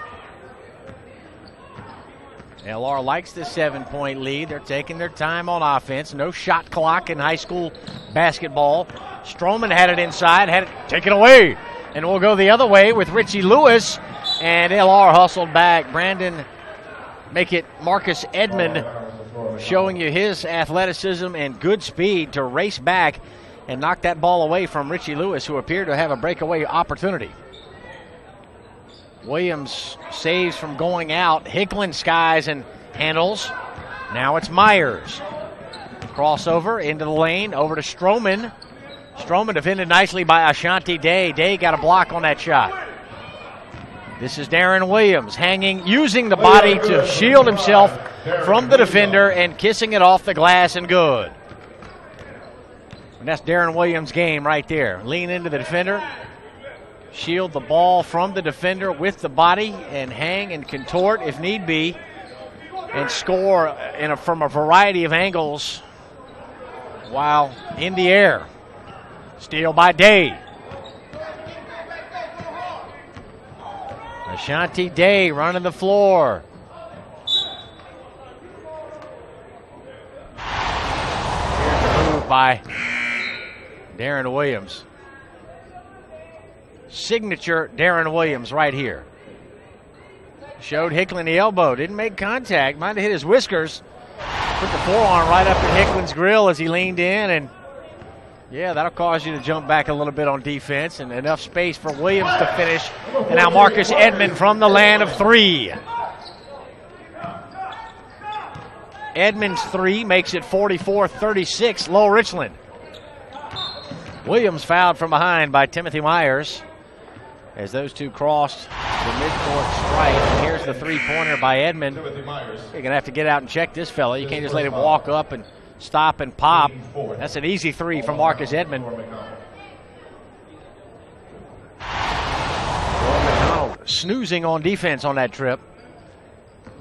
S2: LR likes the 7-point lead. They're taking their time on offense. No shot clock in high school basketball. Stroman had it inside, had it taken away. And we'll go the other way with Richie Lewis. And LR hustled back. Brandon, make it Marcus Edmond, showing you his athleticism and good speed to race back and knock that ball away from Richie Lewis, who appeared to have a breakaway opportunity. Williams saves from going out. Hickland skies and handles. Now it's Myers. Crossover into the lane, over to Stroman. Stroman defended nicely by Ashanti Day. Day got a block on that shot. This is Darren Williams hanging, using the body to shield himself from the defender and kissing it off the glass, and good. And that's Darren Williams' game right there. Lean into the defender, shield the ball from the defender with the body, and hang and contort if need be, and score from a variety of angles while in the air. Steal by Day. Ashanti Day running the floor. Here's the move by Darren Williams. Signature Darren Williams right here. Showed Hickland the elbow. Didn't make contact. Might have hit his whiskers. Put the forearm right up in Hickland's grill as he leaned in, and yeah, that'll cause you to jump back a little bit on defense, and enough space for Williams to finish. And now Marcus Edmond from the land of 3. Edmonds' 3 makes it 44-36, low Richland. Williams fouled from behind by Timothy Myers as those two crossed the midcourt stripe. And here's the 3-pointer by Edmond. You're going to have to get out and check this fella. You can't just let him walk up and stop and pop. That's an easy 3 from Marcus Edmond. McDonald snoozing on defense on that trip.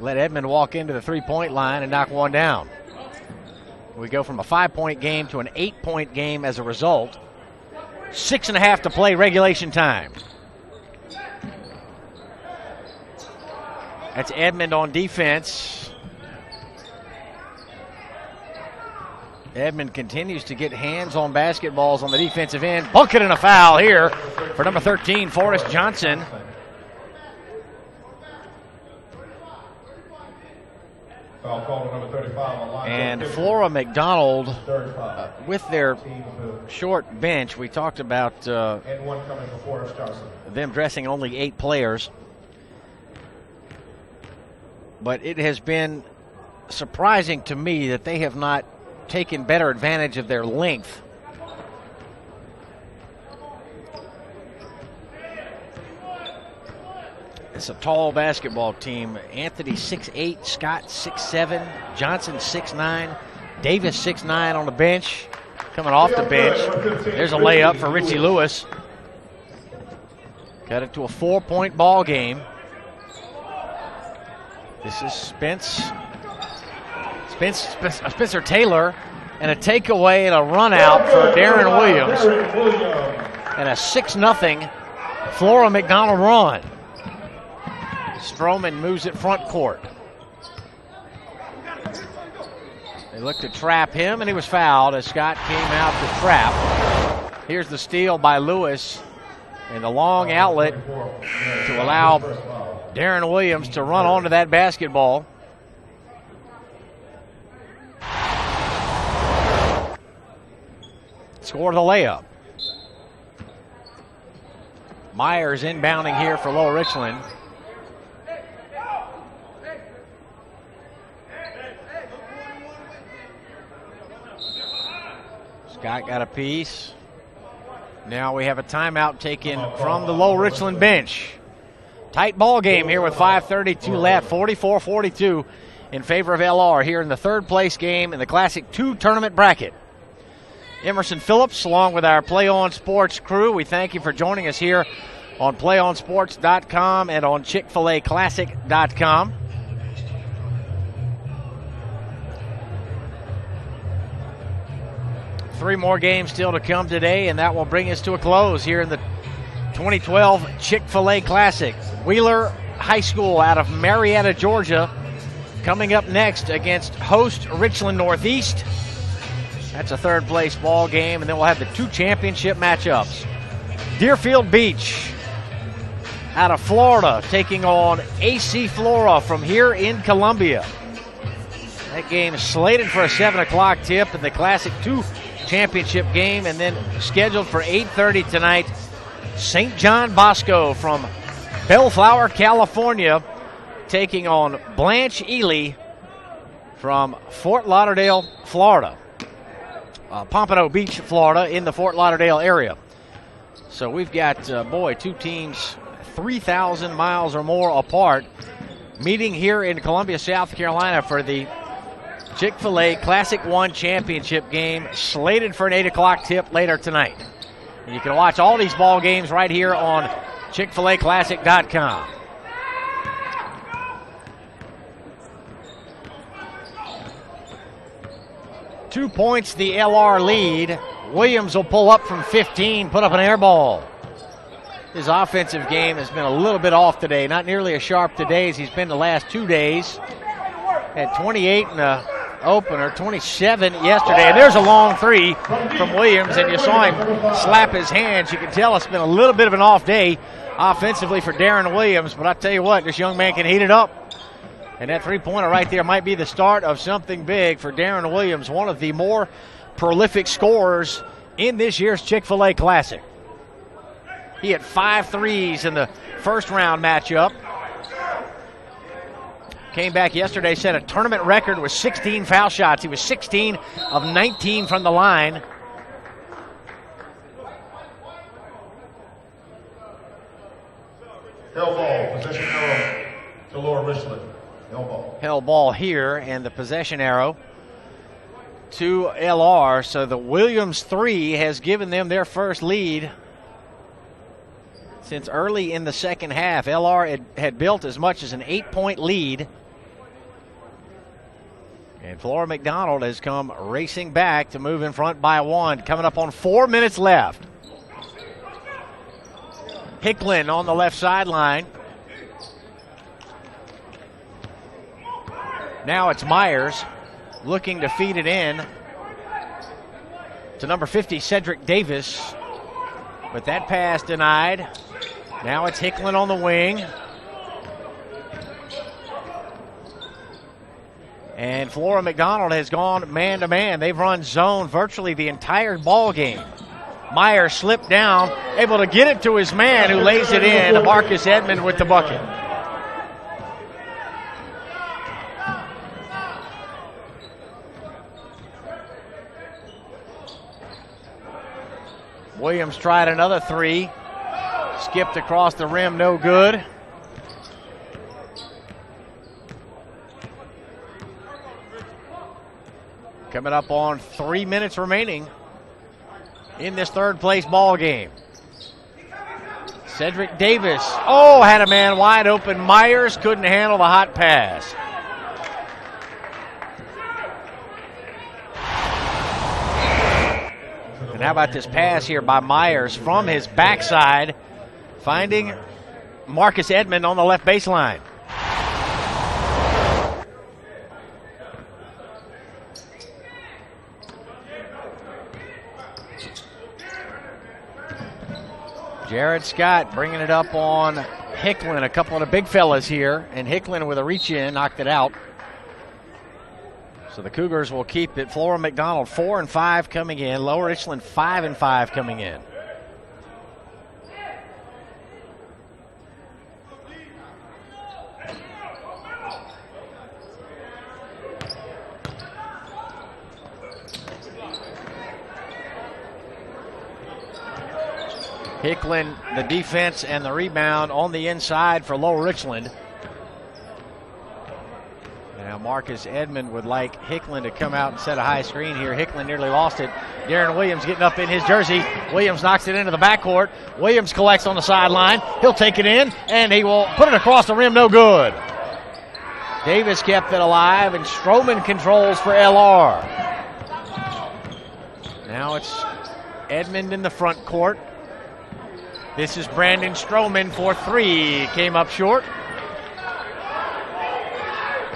S2: Let Edmond walk into the 3-point line and knock one down. We go from a 5-point game to an 8-point game as a result. 6.5 to play regulation time. That's Edmond on defense. Edmond continues to get hands on basketballs on the defensive end. Bucket and a foul here for number 13, Forrest Johnson.
S1: Foul call to number 35.
S2: And Flora McDonald, with their short bench, we talked about
S1: and one coming for Forrest Johnson.
S2: them dressing only 8 players. But it has been surprising to me that they have not taken better advantage of their length. It's a tall basketball team. Anthony 6'8", Scott 6'7", Johnson 6'9", Davis 6'9" on the bench. Coming off the bench, there's a layup for Richie Lewis. Got it to a 4-point ball game. This is Spencer Taylor, and a takeaway and a run out for Darren Williams, and a 6-0 Flora McDonald run. Stroman moves it front court. They looked to trap him, and he was fouled as Scott came out to trap. Here's the steal by Lewis, and the long outlet to allow Darren Williams to run onto that basketball. score the layup. Myers inbounding here for Lower Richland. Scott got a piece. Now we have a timeout taken from the Lower Richland bench. Tight ball game here with 5:32 left, 44-42 in favor of LR here in the third place game in the Classic 2 tournament bracket. Emerson Phillips, along with our Play On Sports crew, we thank you for joining us here on PlayOnSports.com and on Chick-fil-A Classic.com. Three more games still to come today, and that will bring us to a close here in the 2012 Chick-fil-A Classic. Wheeler High School out of Marietta, Georgia, coming up next against host Richland Northeast. That's a third place ball game, and then we'll have the 2 championship matchups. Deerfield Beach out of Florida taking on AC Flora from here in Columbia. That game is slated for a 7 o'clock tip in the Classic 2 championship game, and then scheduled for 8:30 tonight. St. John Bosco from Bellflower, California, taking on Blanche Ely from Fort Lauderdale, Florida. Pompano Beach, Florida, in the Fort Lauderdale area. So we've got, two teams 3,000 miles or more apart, meeting here in Columbia, South Carolina for the Chick-fil-A Classic 1 championship game, slated for an 8 o'clock tip later tonight. And you can watch all these ball games right here on Chick-fil-A-Classic.com. Two points the LR lead. Williams will pull up from 15, put up an air ball. His offensive game has been a little bit off today, not nearly as sharp today as he's been the last 2 days. Had 28 in the opener, 27 yesterday. And there's a long three from Williams, and you saw him slap his hands. You can tell it's been a little bit of an off day offensively for Darren Williams, but I tell you what, this young man can heat it up. And that three-pointer right there might be the start of something big for Darren Williams, one of the more prolific scorers in this year's Chick-fil-A Classic. He had 5 threes in the first round matchup. Came back yesterday, set a tournament record with 16 foul shots. He was 16 of 19 from the line.
S1: Hell ball, possession arrow to Lower Richland. Hell ball.
S2: Hell ball here, and the possession arrow to LR. So the Williams three has given them their first lead since early in the second half. LR had built as much as an 8-point lead. And Flora McDonald has come racing back to move in front by 1. Coming up on 4 minutes left. Hicklin on the left sideline. Now it's Myers looking to feed it in to number 50, Cedric Davis. But that pass denied. Now it's Hicklin on the wing. And Flora McDonald has gone man-to-man. They've run zone virtually the entire ball game. Myers slipped down, able to get it to his man who lays it in, Marcus Edmond with the bucket. Williams tried another three. Skipped across the rim, no good. Coming up on 3 minutes remaining in this third place ball game. Cedric Davis, had a man wide open. Myers couldn't handle the hot pass. And how about this pass here by Myers from his backside, finding Marcus Edmond on the left baseline. Jared Scott bringing it up on Hicklin, a couple of the big fellas here, and Hicklin with a reach in knocked it out. So the Cougars will keep it. Flora McDonald 4-5 coming in. Lower Richland 5-5 coming in. Hickland, the defense and the rebound on the inside for Lower Richland. Now Marcus Edmond would like Hickland to come out and set a high screen here. Hickland nearly lost it. Darren Williams getting up in his jersey. Williams knocks it into the backcourt. Williams collects on the sideline. He'll take it in, and he will put it across the rim. No good. Davis kept it alive, and Stroman controls for LR. Now it's Edmond in the front court. This is Brandon Stroman for three. Came up short.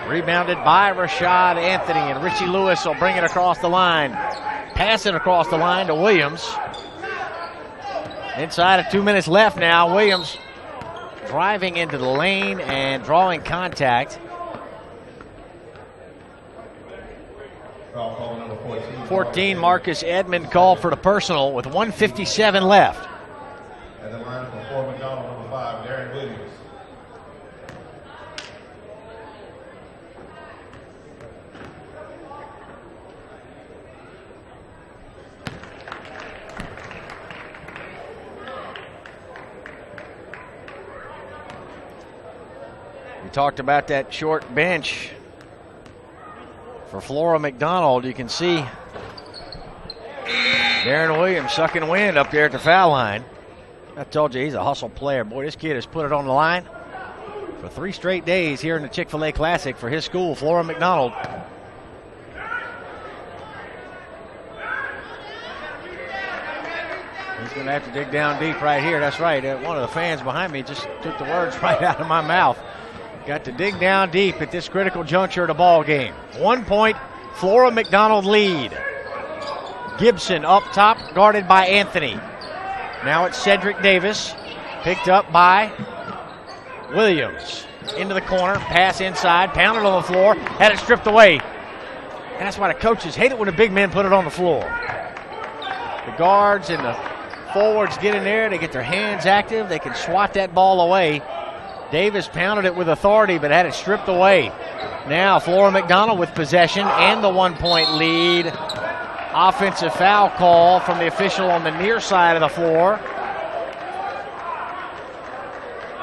S2: Rebounded by Rashad Anthony, and Richie Lewis will bring it across the line. Pass it across the line to Williams. Inside of 2 minutes left now. Williams driving into the lane and drawing contact.
S1: Foul call number
S2: 14, Marcus Edmond called for the personal with 1:57 left.
S1: At the line for Flora McDonald, number 5, Darren Williams.
S2: We talked about that short bench for Flora McDonald. You can see Darren Williams sucking wind up there at the foul line. I told you he's a hustle player. Boy, this kid has put it on the line for 3 straight days here in the Chick-fil-A Classic for his school, Flora McDonald. He's going to have to dig down deep right here. That's right. One of the fans behind me just took the words right out of my mouth. Got to dig down deep at this critical juncture of the ball game. 1 point, Flora McDonald lead. Gibson up top, guarded by Anthony. Now it's Cedric Davis, picked up by Williams. Into the corner, pass inside, pounded on the floor, had it stripped away. And that's why the coaches hate it when the big men put it on the floor. The guards and the forwards get in there, they get their hands active, they can swat that ball away. Davis pounded it with authority, but had it stripped away. Now Flora McDonald with possession and the 1 point lead. Offensive foul call from the official on the near side of the floor.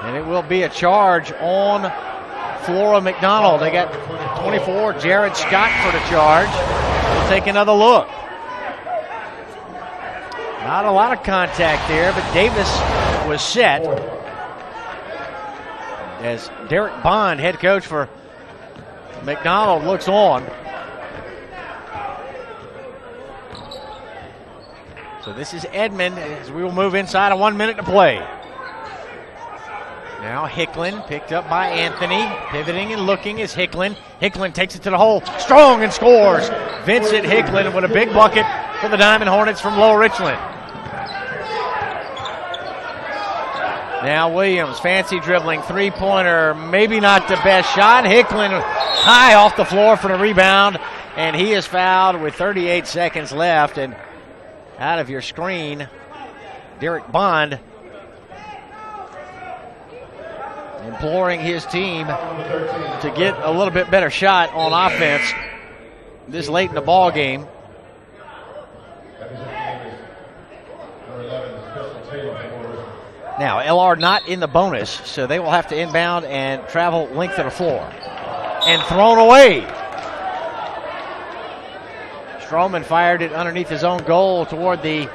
S2: And it will be a charge on Flora McDonald. They got 24, Jared Scott for the charge. We'll take another look. Not a lot of contact there, but Davis was set. As Derek Bond, head coach for McDonald, looks on. So this is Edmond as we will move inside of 1 minute to play. Now Hickland picked up by Anthony. Pivoting and looking is Hickland. Hickland takes it to the hole. Strong and scores. Vincent Hickland with a big bucket for the Diamond Hornets from Lower Richland. Now Williams, fancy dribbling, three-pointer, maybe not the best shot. Hickland high off the floor for the rebound, and he is fouled with 38 seconds left. And out of your screen, Derek Bond imploring his team to get a little bit better shot on offense this late in the ball game. Now, LR not in the bonus, so they will have to inbound and travel length of the floor. And thrown away. Stroman fired it underneath his own goal toward the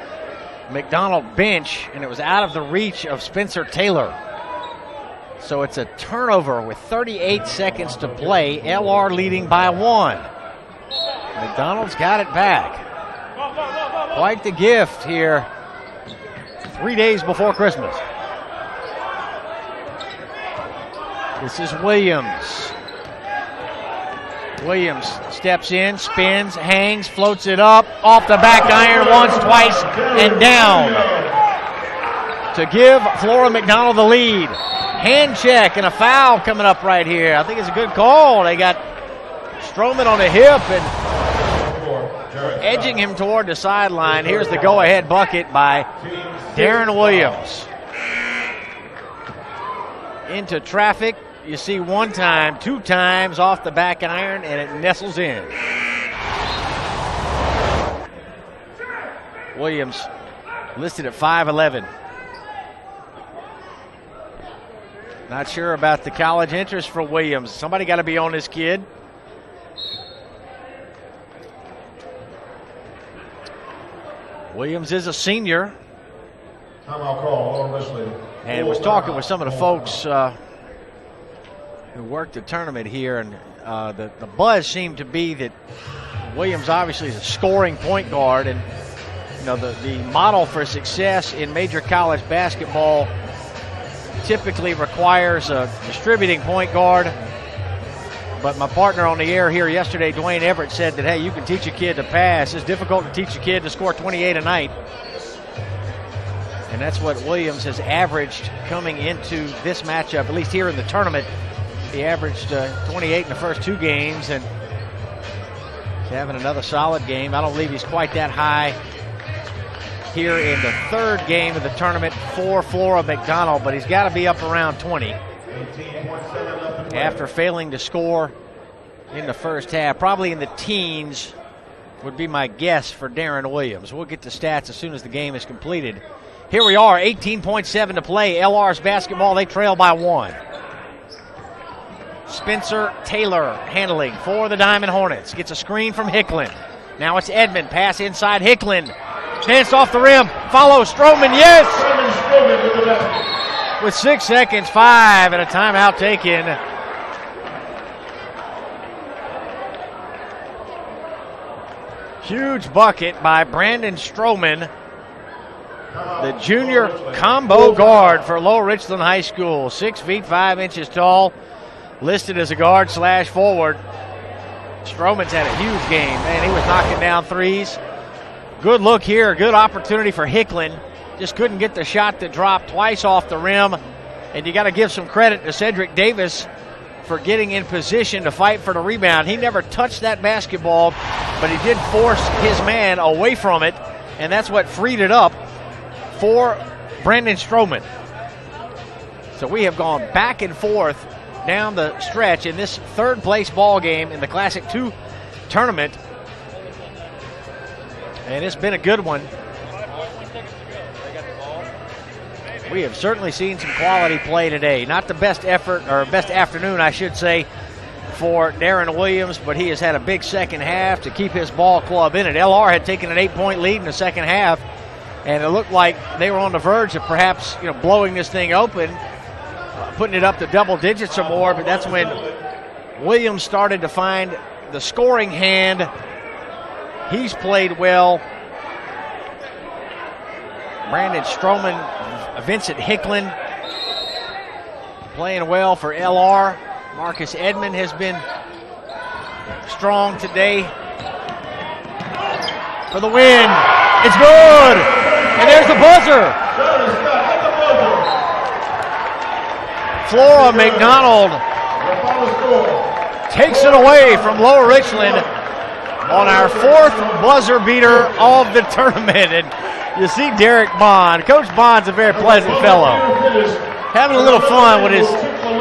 S2: McDonald bench, and it was out of the reach of Spencer Taylor. So it's a turnover with 38 seconds to play. LR leading by 1. McDonald's got it back. Quite the gift here 3 days before Christmas. This is Williams. Williams steps in, spins, hangs, floats it up, off the back iron once, twice, and down. To give Flora McDonald the lead. Hand check and a foul coming up right here. I think it's a good call. They got Stroman on the hip and edging him toward the sideline. Here's the go-ahead bucket by Darren Williams. Into traffic. You see one time, two times off the back iron, and it nestles in. Williams listed at 5'11". Not sure about the college interest for Williams. Somebody got to be on this kid. Williams is a senior.
S1: Timeout call, Richland.
S2: And was talking with some of the folks who worked the tournament here, and the buzz seemed to be that Williams obviously is a scoring point guard, and you know the model for success in major college basketball typically requires a distributing point guard. But my partner on the air here yesterday, Dwayne Everett, said that, hey, you can teach a kid to pass. It's difficult to teach a kid to score 28 a night. And that's what Williams has averaged coming into this matchup, at least here in the tournament. He averaged 28 in the first two games, and he's having another solid game. I don't believe he's quite that high here in the third game of the tournament for Flora McDonald, but he's got to be up around 20 after failing to score in the first half. Probably in the teens would be my guess for Darren Williams. We'll get the stats as soon as the game is completed. Here we are, 18.7 to play. LR's basketball, they trail by 1. Spencer Taylor handling for the Diamond Hornets. Gets a screen from Hickland. Now it's Edmond. Pass inside Hickland. Chance off the rim. Follow Stroman. Yes! With 6 seconds, 5, and a timeout taken. Huge bucket by Brandon Stroman, the junior combo guard for Lower Richland High School. 6 feet 5 inches tall, listed as a guard / forward. Stroman's had a huge game. Man, he was knocking down threes. Good look here, good opportunity for Hickland. Just couldn't get the shot that dropped twice off the rim. And you got to give some credit to Cedric Davis for getting in position to fight for the rebound. He never touched that basketball, but he did force his man away from it, and that's what freed it up for Brandon Stroman. So we have gone back and forth down the stretch in this third place ball game in the Classic 2 tournament, and it's been a good one. We have certainly seen some quality play today. Not the best effort, or best afternoon, I should say, for Darren Williams, but he has had a big second half to keep his ball club in it. LR had taken an 8-point lead in the second half, and it looked like they were on the verge of perhaps, blowing this thing open, putting it up to double digits or more, but that's when Williams started to find the scoring hand. He's played well. Brandon Stroman, Vincent Hickland playing well for LR. Marcus Edmond has been strong today for the win. It's good. And there's the buzzer. Flora McDonald takes it away from Lower Richland on our fourth buzzer beater of the tournament. And you see Derek Bond. Coach Bond's a very pleasant fellow. Having a little fun with his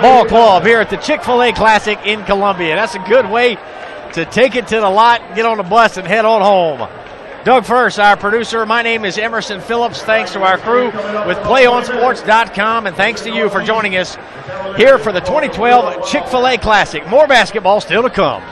S2: ball club here at the Chick-fil-A Classic in Columbia. That's a good way to take it to the lot, get on the bus, and head on home. Doug First, our producer. My name is Emerson Phillips. Thanks to our crew with PlayOnSports.com, and thanks to you for joining us here for the 2012 Chick-fil-A Classic. More basketball still to come.